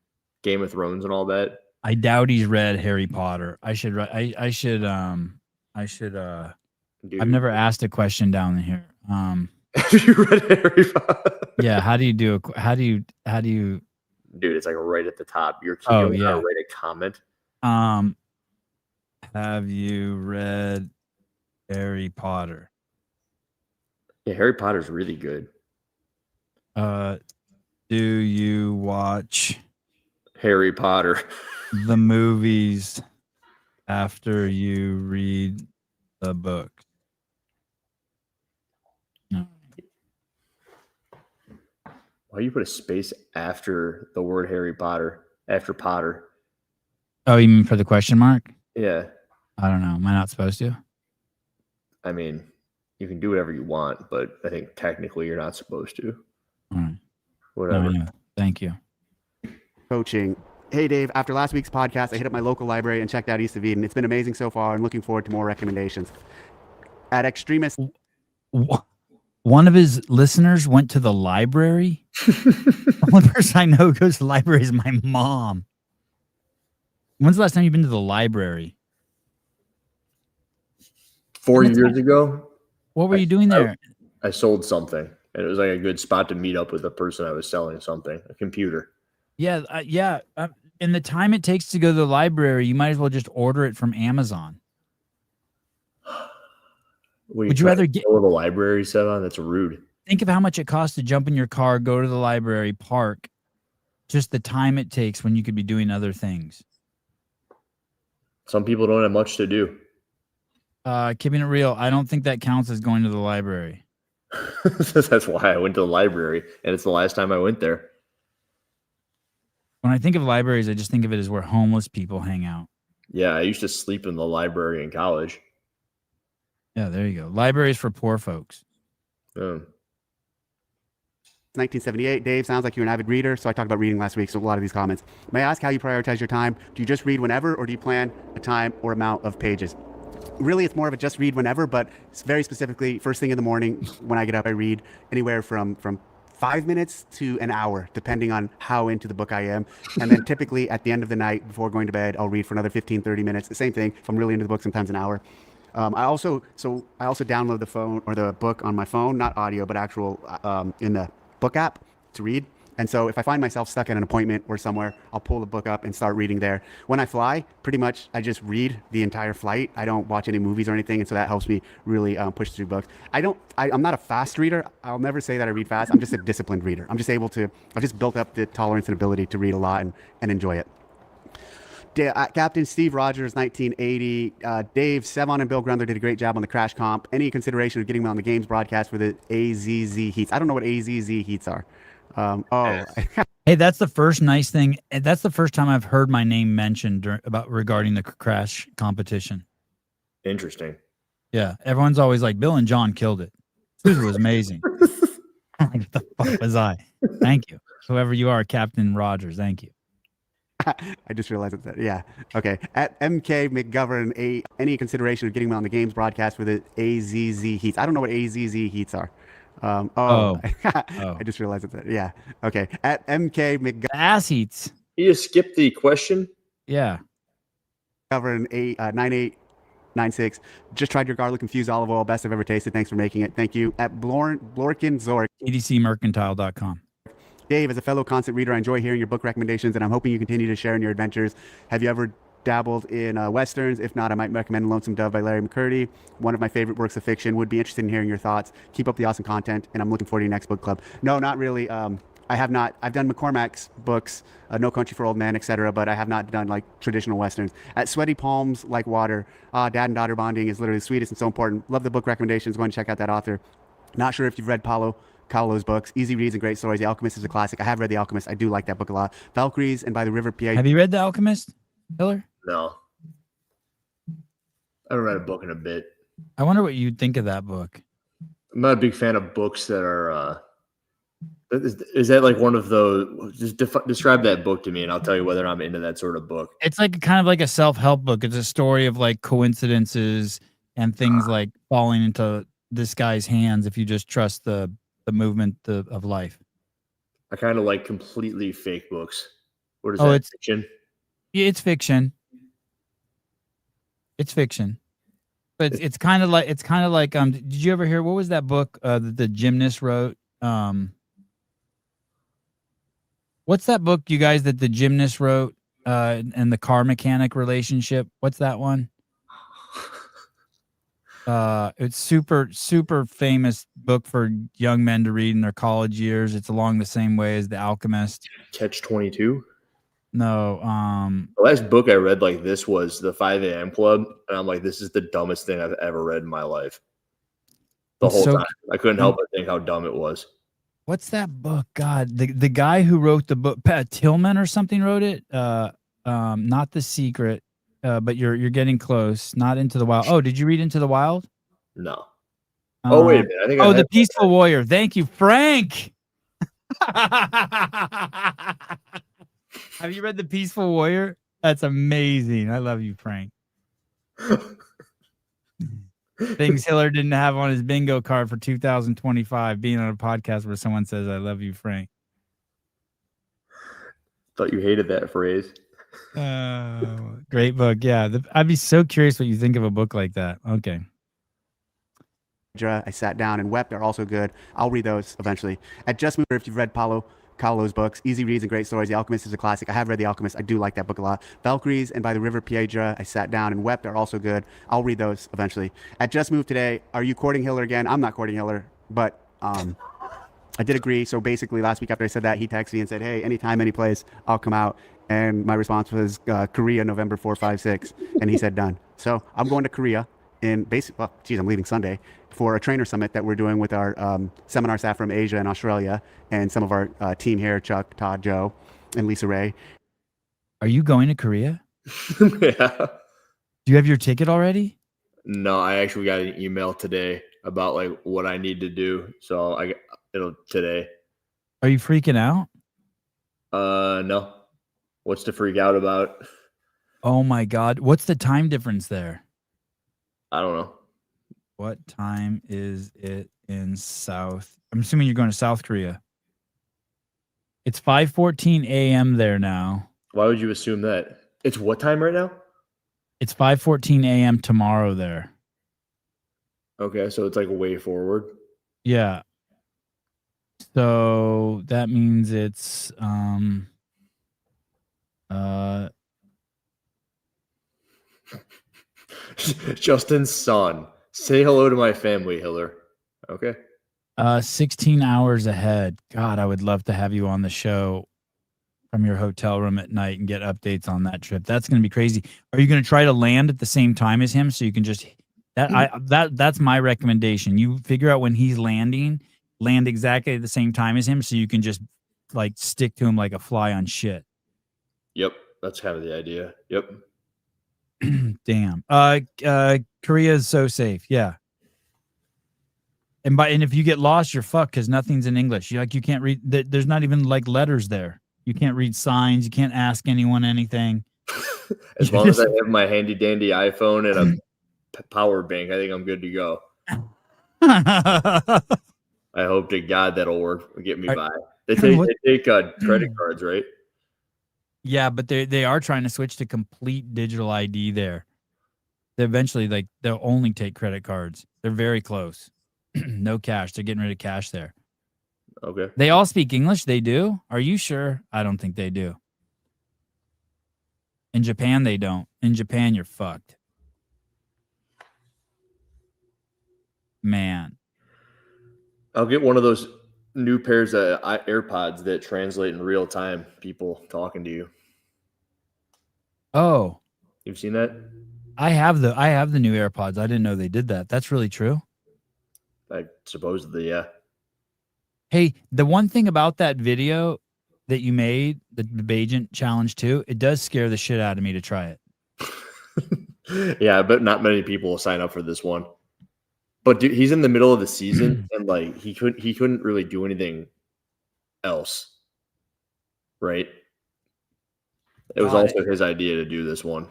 [SPEAKER 2] Game of Thrones and all that?
[SPEAKER 1] I doubt he's read Harry Potter. I should.
[SPEAKER 2] Dude.
[SPEAKER 1] I've never asked a question down here.
[SPEAKER 2] Have you read Harry Potter?
[SPEAKER 1] Yeah. How do you do? How do you?
[SPEAKER 2] Dude, it's like right at the top. You're
[SPEAKER 1] yeah.
[SPEAKER 2] Write a comment.
[SPEAKER 1] Have you read Harry Potter?
[SPEAKER 2] Yeah, Harry Potter's really good.
[SPEAKER 1] Do you watch
[SPEAKER 2] Harry Potter?
[SPEAKER 1] the movies after you read the book? No.
[SPEAKER 2] Why do you put a space after the word Harry Potter? After Potter?
[SPEAKER 1] Oh, you mean for the question mark?
[SPEAKER 2] Yeah.
[SPEAKER 1] I don't know. Am I not supposed to?
[SPEAKER 2] I mean, you can do whatever you want, but I think technically you're not supposed to.
[SPEAKER 1] All right.
[SPEAKER 2] Whatever.
[SPEAKER 1] No, thank you.
[SPEAKER 3] Coaching. Hey, Dave, after last week's podcast, I hit up my local library and checked out East of Eden. It's been amazing so far. I'm looking forward to more recommendations. At Extremist.
[SPEAKER 1] One of his listeners went to the library. The only person I know who goes to the library is my mom. When's the last time you've been to the library?
[SPEAKER 2] 4 years ago.
[SPEAKER 1] What were you doing there?
[SPEAKER 2] I sold something, and it was like a good spot to meet up with the person I was selling something, a computer.
[SPEAKER 1] Yeah, yeah. In the time it takes to go to the library, you might as well just order it from Amazon. Would you rather
[SPEAKER 2] go to the library, Sevon? That's rude.
[SPEAKER 1] Think of how much it costs to jump in your car, go to the library, park. Just the time it takes when you could be doing other things.
[SPEAKER 2] Some people don't have much to do.
[SPEAKER 1] Keeping it real, I don't think that counts as going to the library.
[SPEAKER 2] That's why I went to the library, and it's the last time I went there.
[SPEAKER 1] When I think of libraries, I just think of it as where homeless people hang out.
[SPEAKER 2] Yeah, I used to sleep in the library in college.
[SPEAKER 1] Yeah, there you go. Libraries for poor folks.
[SPEAKER 3] 1978. Dave, sounds like you're an avid reader. So I talked about reading last week. So a lot of these comments. May I ask how you prioritize your time? Do you just read whenever, or do you plan a time or amount of pages? Really, it's more of a just read whenever, but it's very specifically first thing in the morning when I get up, I read anywhere from 5 minutes to an hour, depending on how into the book I am. And then typically at the end of the night before going to bed, I'll read for another 15, 30 minutes. The same thing. If I'm really into the book, sometimes an hour. I also download the phone or the book on my phone, not audio, but actual in the book app to read. And so if I find myself stuck at an appointment or somewhere, I'll pull the book up and start reading there. When I fly, pretty much I just read the entire flight. I don't watch any movies or anything. And so that helps me really push through books. I'm not a fast reader. I'll never say that I read fast. I'm just a disciplined reader. I've just built up the tolerance and ability to read a lot and enjoy it. Captain Steve Rogers, 1980. Dave, Sevon, and Bill Grundler did a great job on the Crash Comp. Any consideration of getting them on the games broadcast for the AZZ heats? I don't know what AZZ heats are.
[SPEAKER 1] Hey, that's the first nice thing. That's the first time I've heard my name mentioned regarding the Crash competition.
[SPEAKER 2] Interesting.
[SPEAKER 1] Yeah, everyone's always like, Bill and John killed it. This was amazing. What the fuck was I? Thank you. Whoever you are, Captain Rogers, thank you.
[SPEAKER 3] I just realized that. Yeah. Okay. At MK McGovern, any consideration of getting them on the games broadcast for the AZZ heats? I don't know what AZZ heats are. I just realized that. Yeah. Okay. At MK McGovern.
[SPEAKER 1] Ass heats.
[SPEAKER 2] You just skipped the question?
[SPEAKER 1] Yeah.
[SPEAKER 3] McGovern 9896. Just tried your garlic infused olive oil. Best I've ever tasted. Thanks for making it. Thank you. At Blorkin Zork.
[SPEAKER 1] TDCmercantile.com.
[SPEAKER 3] Dave, as a fellow constant reader, I enjoy hearing your book recommendations, and I'm hoping you continue to share in your adventures. Have you ever dabbled in Westerns? If not, I might recommend Lonesome Dove by Larry McCurdy. One of my favorite works of fiction. Would be interested in hearing your thoughts. Keep up the awesome content, and I'm looking forward to your next book club. No, not really. I have not. I've done McCormack's books, No Country for Old Men, etc., but I have not done like traditional Westerns. At Sweaty Palms Like Water, dad and daughter bonding is literally the sweetest and so important. Love the book recommendations. Go and check out that author. Not sure if you've read Paulo's books. Easy reads and great stories. The Alchemist is a classic. I have read The Alchemist. I do like that book a lot. Valkyries and By the River, PA.
[SPEAKER 1] Have you read The Alchemist, Hiller?
[SPEAKER 2] No. I haven't read a book in a bit.
[SPEAKER 1] I wonder what you'd think of that book.
[SPEAKER 2] I'm not a big fan of books that are. Is that like one of those? Just describe that book to me, and I'll tell you whether I'm into that sort of book.
[SPEAKER 1] It's like kind of like a self-help book. It's a story of like coincidences and things like falling into this guy's hands if you just trust the movement of life.
[SPEAKER 2] I kind of like completely fake books. What is that?
[SPEAKER 1] It's
[SPEAKER 2] fiction?
[SPEAKER 1] Yeah, it's fiction. It's fiction. But it's kind of like did you ever hear, what was that book that the gymnast wrote? What's that book, you guys, that the gymnast wrote and the car mechanic relationship? What's that one? It's super famous book for young men to read in their college years. It's along the same way as The Alchemist.
[SPEAKER 2] Catch-22?
[SPEAKER 1] No.
[SPEAKER 2] The last book I read like this was The 5 a.m. Club, and I'm like, this is the dumbest thing I've ever read in my life. The whole time, I couldn't help but think how dumb it was.
[SPEAKER 1] What's that book? God, the guy who wrote the book, Pat Tillman or something, wrote it. Not The Secret, but you're getting close. Not Into the Wild. Oh, did you read Into the Wild?
[SPEAKER 2] No. Oh, wait a minute. I think I
[SPEAKER 1] The Peaceful Warrior. Thank you, Frank. Have you read The Peaceful Warrior? That's amazing. I love you, Frank. Things Hiller didn't have on his bingo card for 2025, being on a podcast where someone says, I love you, Frank.
[SPEAKER 2] Thought you hated that phrase.
[SPEAKER 1] Great book. Yeah. I'd be so curious what you think of a book like that. Okay.
[SPEAKER 3] I Sat Down and Wept are also good. I'll read those eventually. At Just Move, if you've read Paulo Coelho's books, easy reads and great stories. The Alchemist is a classic. I have read The Alchemist. I do like that book a lot. Valkyries and By the River Piedra, I Sat Down and Wept are also good. I'll read those eventually. At Just Move today, are you courting Hiller again? I'm not courting Hiller, but I did agree. So basically last week after I said that, he texted me and said, hey, anytime, any place, I'll come out. And my response was Korea, November 4, 5, 6. And he said, done. So I'm going to Korea I'm leaving Sunday for a trainer summit that we're doing with our seminar staff from Asia and Australia and some of our team here, Chuck, Todd, Joe, and Lisa Ray.
[SPEAKER 1] Are you going to Korea?
[SPEAKER 2] Yeah.
[SPEAKER 1] Do you have your ticket already?
[SPEAKER 2] No, I actually got an email today about like what I need to do. So it'll today.
[SPEAKER 1] Are you freaking out?
[SPEAKER 2] No. What's to freak out about?
[SPEAKER 1] Oh my God. What's the time difference there?
[SPEAKER 2] I don't know.
[SPEAKER 1] What time is it in South? I'm assuming you're going to South Korea. It's 5:14 a.m. there now.
[SPEAKER 2] Why would you assume that? It's what time right now?
[SPEAKER 1] It's 5:14 a.m. tomorrow there.
[SPEAKER 2] Okay, so it's like way forward.
[SPEAKER 1] Yeah. So that means it's
[SPEAKER 2] Justin's son. Say hello to my family, Hiller. Okay.
[SPEAKER 1] 16 hours ahead. God, I would love to have you on the show from your hotel room at night and get updates on that trip. That's going to be crazy. Are you going to try to land at the same time as him so you can just that's my recommendation. You figure out when he's landing, land exactly at the same time as him so you can just like stick to him like a fly on shit.
[SPEAKER 2] Yep, that's kind of the idea. Yep.
[SPEAKER 1] Damn. Korea is so safe. Yeah. And if you get lost, you're fucked because nothing's in English. You can't read. There's not even like letters there. You can't read signs. You can't ask anyone anything.
[SPEAKER 2] As long as I have my handy dandy iPhone and a power bank, I think I'm good to go. I hope to God that'll work. Get me by. They take credit cards, right?
[SPEAKER 1] Yeah, but they are trying to switch to complete digital ID there. Eventually, they'll only take credit cards. They're very close. No cash. They're getting rid of cash there.
[SPEAKER 2] Okay.
[SPEAKER 1] They all speak English? They do? Are you sure? I don't think they do. In Japan, they don't. In Japan, you're fucked. Man.
[SPEAKER 2] I'll get one of those new pairs of AirPods that translate in real time, people talking to you.
[SPEAKER 1] Oh.
[SPEAKER 2] You've seen that?
[SPEAKER 1] I have the new AirPods. I didn't know they did that. That's really true.
[SPEAKER 2] Supposedly, yeah.
[SPEAKER 1] Hey, the one thing about that video that you made, the Bajent Challenge 2, it does scare the shit out of me to try it.
[SPEAKER 2] Yeah, but not many people will sign up for this one. But dude, he's in the middle of the season and like he couldn't really do anything else. Right? It was also his idea to do this one.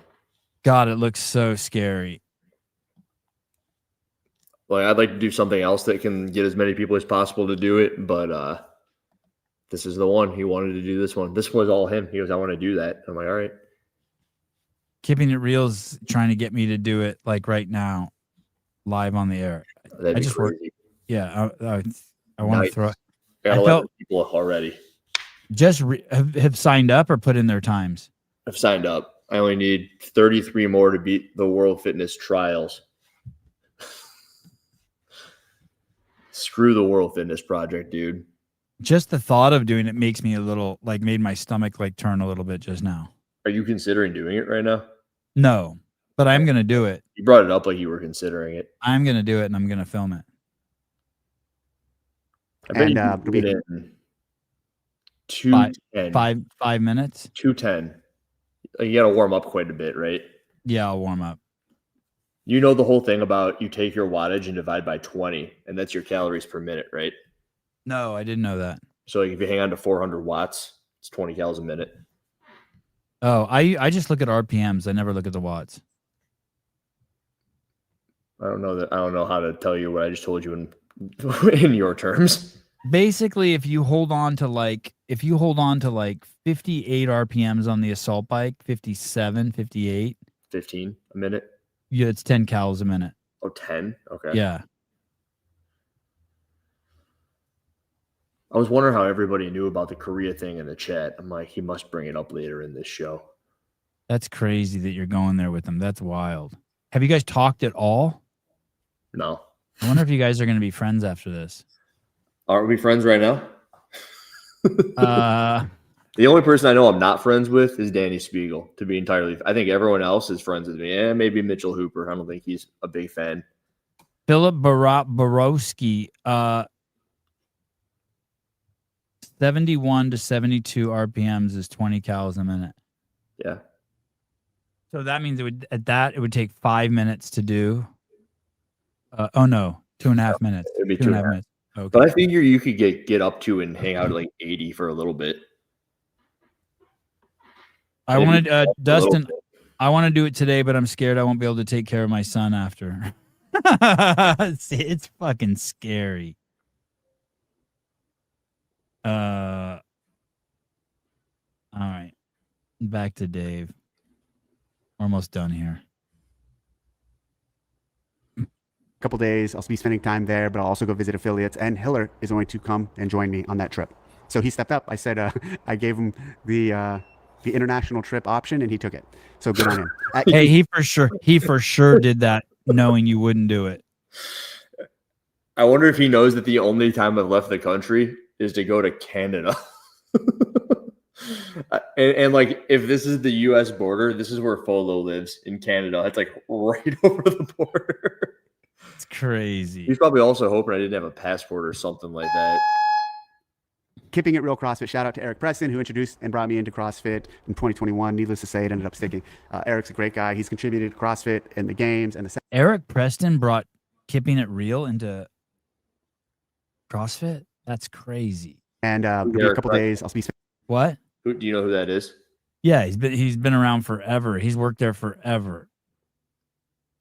[SPEAKER 1] God, it looks so scary.
[SPEAKER 2] Like I'd like to do something else that can get as many people as possible to do it, but this is the one. He wanted to do this one. This was all him. He goes, I want to do that. I'm like, all right.
[SPEAKER 1] Keeping It Real's trying to get me to do it like right now, live on the air.
[SPEAKER 2] That'd be crazy.
[SPEAKER 1] Yeah, I want to throw.
[SPEAKER 2] I felt people already.
[SPEAKER 1] Just have signed up or put in their times.
[SPEAKER 2] I've signed up. I only need 33 more to beat the World Fitness Trials. Screw the World Fitness Project, dude.
[SPEAKER 1] Just the thought of doing it makes me a little like made my stomach like turn a little bit just now.
[SPEAKER 2] Are you considering doing it right now?
[SPEAKER 1] No, but I'm gonna do it.
[SPEAKER 2] You brought it up like you were considering it.
[SPEAKER 1] I'm gonna do it, and I'm gonna film it.
[SPEAKER 2] I bet you
[SPEAKER 3] And
[SPEAKER 2] can do it in 2:10.
[SPEAKER 1] 5 minutes.
[SPEAKER 2] 2:10. Like, you got to warm up quite a bit, right?
[SPEAKER 1] Yeah, I'll warm up.
[SPEAKER 2] You know the whole thing about you take your wattage and divide by 20, and that's your calories per minute, right?
[SPEAKER 1] No, I didn't know that.
[SPEAKER 2] So like if you hang on to 400 watts, it's 20 calories a minute.
[SPEAKER 1] Oh, I just look at RPMs. I never look at the watts.
[SPEAKER 2] I don't know how to tell you what I just told you in in your terms.
[SPEAKER 1] Basically, if you hold on to like 58 RPMs on the assault bike, 57, 58,
[SPEAKER 2] 15 a minute.
[SPEAKER 1] yeah, it's 10 calories a minute.
[SPEAKER 2] Oh, 10? Okay.
[SPEAKER 1] Yeah.
[SPEAKER 2] I was wondering how everybody knew about the Korea thing in the chat. I'm like, he must bring it up later in this show.
[SPEAKER 1] That's crazy that you're going there with them. That's wild. Have you guys talked at all?
[SPEAKER 2] No.
[SPEAKER 1] I wonder if you guys are going to be friends after this.
[SPEAKER 2] Aren't we friends right now?
[SPEAKER 1] Uh,
[SPEAKER 2] The only person I know I'm not friends with is Danny Spiegel, to be entirely. I think everyone else is friends with me. Maybe Mitchell Hooper. I don't think he's a big fan.
[SPEAKER 1] Philip Borowski, 71 to 72 RPMs is 20 calories a minute.
[SPEAKER 2] Yeah.
[SPEAKER 1] So that means it would take 5 minutes to do. Oh no, 2.5 minutes.
[SPEAKER 2] It'd be
[SPEAKER 1] 2.5 minutes. Okay.
[SPEAKER 2] But I figure you could get up to and hang out at like 80 for a little bit.
[SPEAKER 1] I wanted Dustin. I want to do it today, but I'm scared I won't be able to take care of my son after. It's fucking scary. All right. Back to Dave. Almost done here.
[SPEAKER 3] Couple days. I'll be spending time there, but I'll also go visit affiliates. And Hiller is going to come and join me on that trip. So he stepped up. I said I gave him the international trip option, and he took it. So good on him.
[SPEAKER 1] Hey, he for sure did that, knowing you wouldn't do it.
[SPEAKER 2] I wonder if he knows that the only time I've left the country is to go to Canada. and like, if this is the U.S. border, this is where Folo lives in Canada. It's like right over the border.
[SPEAKER 1] It's crazy.
[SPEAKER 2] He's probably also hoping I didn't have a passport or something like that.
[SPEAKER 3] Keeping it real CrossFit. Shout out to Eric Preston, who introduced and brought me into CrossFit in 2021. Needless to say, it ended up sticking. Eric's a great guy. He's contributed to CrossFit and the games and the.
[SPEAKER 1] Eric Preston brought Keeping It Real into CrossFit. That's crazy.
[SPEAKER 3] And it'll be a couple days. I'll be.
[SPEAKER 1] What?
[SPEAKER 2] Do you know who that is?
[SPEAKER 1] Yeah, he's been around forever. He's worked there forever.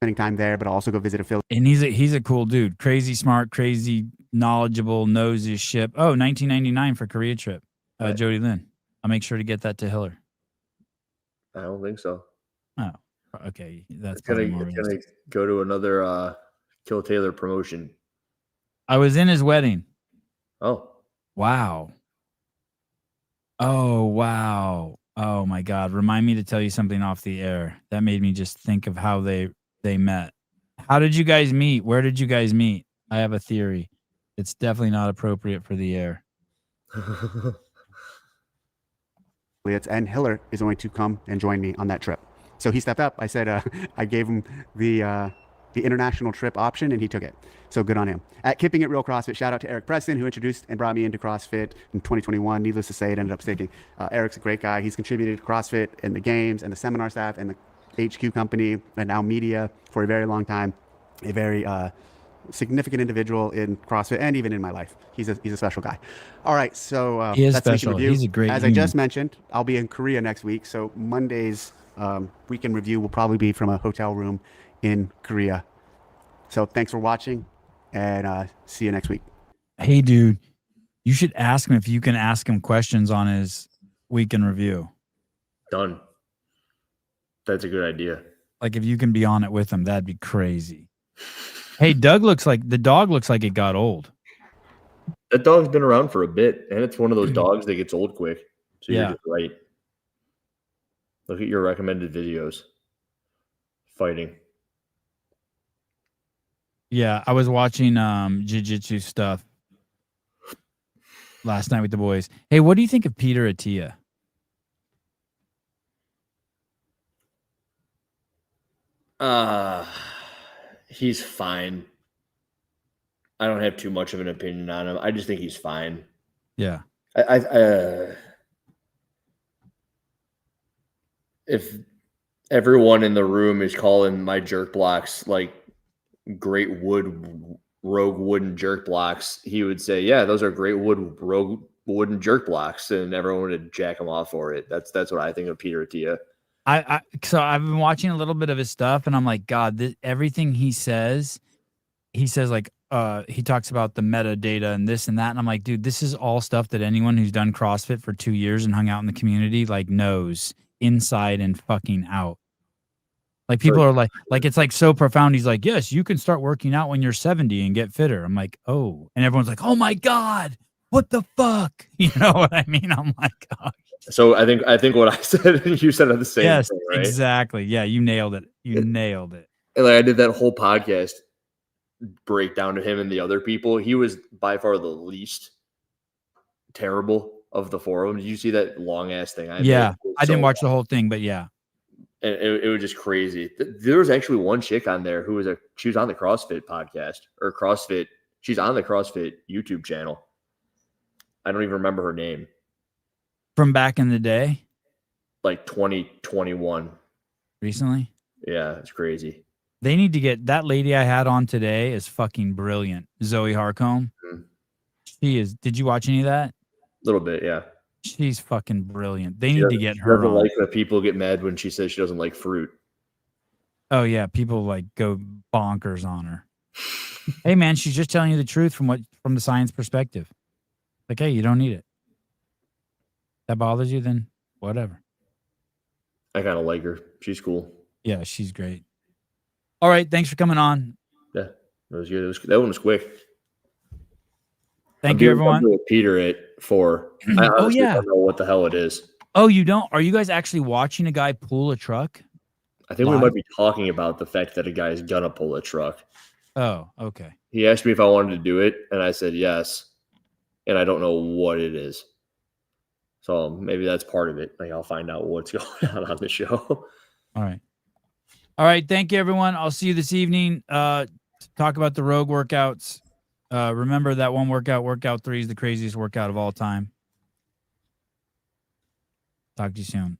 [SPEAKER 3] Spending time there, but I'll also go visit affiliates.
[SPEAKER 1] And he's a cool dude. Crazy smart, crazy knowledgeable, knows his ship. Oh, 1999 for Korea trip.
[SPEAKER 2] Right.
[SPEAKER 1] Jody Lynn. I'll make sure to get that to Hiller.
[SPEAKER 2] I don't think so.
[SPEAKER 1] Oh, okay. That's
[SPEAKER 2] It's gonna
[SPEAKER 1] gonna
[SPEAKER 2] go to another Kill Taylor promotion.
[SPEAKER 1] I was in his wedding.
[SPEAKER 2] Oh.
[SPEAKER 1] Wow. Oh, wow. Oh my God. Remind me to tell you something off the air. That made me just think of how they met. How did you guys meet? Where did you guys meet? I have a theory. It's definitely not appropriate for the air.
[SPEAKER 3] And Hiller is going to come and join me on that trip. So he stepped up. I said I gave him the international trip option, and he took it. So good on him. At Keeping It Real CrossFit, shout out to Eric Preston, who introduced and brought me into CrossFit in 2021. Needless to say, it ended up sticking. Eric's a great guy. He's contributed to CrossFit and the games and the seminar staff and the HQ company and now media for a very long time. A very significant individual in CrossFit and even in my life. He's a special guy. All right, so
[SPEAKER 1] he is
[SPEAKER 3] that's
[SPEAKER 1] special.
[SPEAKER 3] Weekend Review.
[SPEAKER 1] He's a great
[SPEAKER 3] As
[SPEAKER 1] human.
[SPEAKER 3] I just mentioned, I'll be in Korea next week. So Monday's weekend review will probably be from a hotel room in Korea. So thanks for watching, and see you next week.
[SPEAKER 1] Hey, dude, you should ask him if you can ask him questions on his weekend review.
[SPEAKER 2] Done. That's a good idea.
[SPEAKER 1] Like, if you can be on it with him, that'd be crazy. Hey, the dog looks like it got old.
[SPEAKER 2] That dog's been around for a bit, and it's one of those dogs that gets old quick. So
[SPEAKER 1] Yeah.
[SPEAKER 2] you're just right. Look at your recommended videos. Fighting.
[SPEAKER 1] Yeah, I was watching jiu-jitsu stuff. last night with the boys. Hey, what do you think of Peter Attia?
[SPEAKER 2] He's fine. I don't have too much of an opinion on him. I just think he's fine.
[SPEAKER 1] Yeah.
[SPEAKER 2] If everyone in the room is calling my jerk blocks like great rogue wooden jerk blocks, he would say, yeah, those are great rogue wooden jerk blocks, and everyone would jack him off for it. That's what I think of Peter Attia.
[SPEAKER 1] So I've been watching a little bit of his stuff, and I'm like, God, everything he says like, he talks about the metadata and this and that, and I'm like, dude, this is all stuff that anyone who's done CrossFit for 2 years and hung out in the community like knows inside and fucking out. Like people are like it's like so profound. He's like, yes, you can start working out when you're 70 and get fitter. I'm like, oh, and everyone's like, oh my God, what the fuck? You know what I mean? I'm like, oh.
[SPEAKER 2] So I think what I said, you said the same thing, right?
[SPEAKER 1] Exactly. Yeah, you nailed it. Nailed it.
[SPEAKER 2] And like I did that whole podcast breakdown to him and the other people. He was by far the least terrible of the four of them. Did you see that long ass thing?
[SPEAKER 1] I didn't watch the whole thing, but yeah.
[SPEAKER 2] And it was just crazy. There was actually one chick on there who she was on the CrossFit podcast or CrossFit. She's on the CrossFit YouTube channel. I don't even remember her name.
[SPEAKER 1] From back in the day?
[SPEAKER 2] Like 2021.
[SPEAKER 1] Recently?
[SPEAKER 2] Yeah, it's crazy.
[SPEAKER 1] They need to get that lady I had on today is fucking brilliant. Zoe Harcombe. Mm-hmm. She is. Did you watch any of that?
[SPEAKER 2] A little bit, yeah.
[SPEAKER 1] She's fucking brilliant. They need to get her
[SPEAKER 2] doesn't
[SPEAKER 1] on.
[SPEAKER 2] Like when people get mad when she says she doesn't like fruit.
[SPEAKER 1] Oh yeah, people like go bonkers on her. Hey man, she's just telling you the truth from the science perspective. Like, hey, you don't need it. That bothers you, then whatever.
[SPEAKER 2] I kind of like her. She's cool.
[SPEAKER 1] Yeah, she's great. All right, thanks for coming on.
[SPEAKER 2] Yeah, that was good. That one was quick.
[SPEAKER 1] Thank you, everyone.
[SPEAKER 2] Peter at 4. I honestly don't know what the hell it is.
[SPEAKER 1] Oh, you don't? Are you guys actually watching a guy pull a truck?
[SPEAKER 2] I think we might be talking about the fact that a guy is gonna pull a truck.
[SPEAKER 1] Oh, okay.
[SPEAKER 2] He asked me if I wanted to do it, and I said yes. And I don't know what it is. So maybe that's part of it. Like I'll find out what's going on the show.
[SPEAKER 1] All right. Thank you, everyone. I'll see you this evening. Talk about the rogue workouts. Remember that one workout 3 is the craziest workout of all time. Talk to you soon.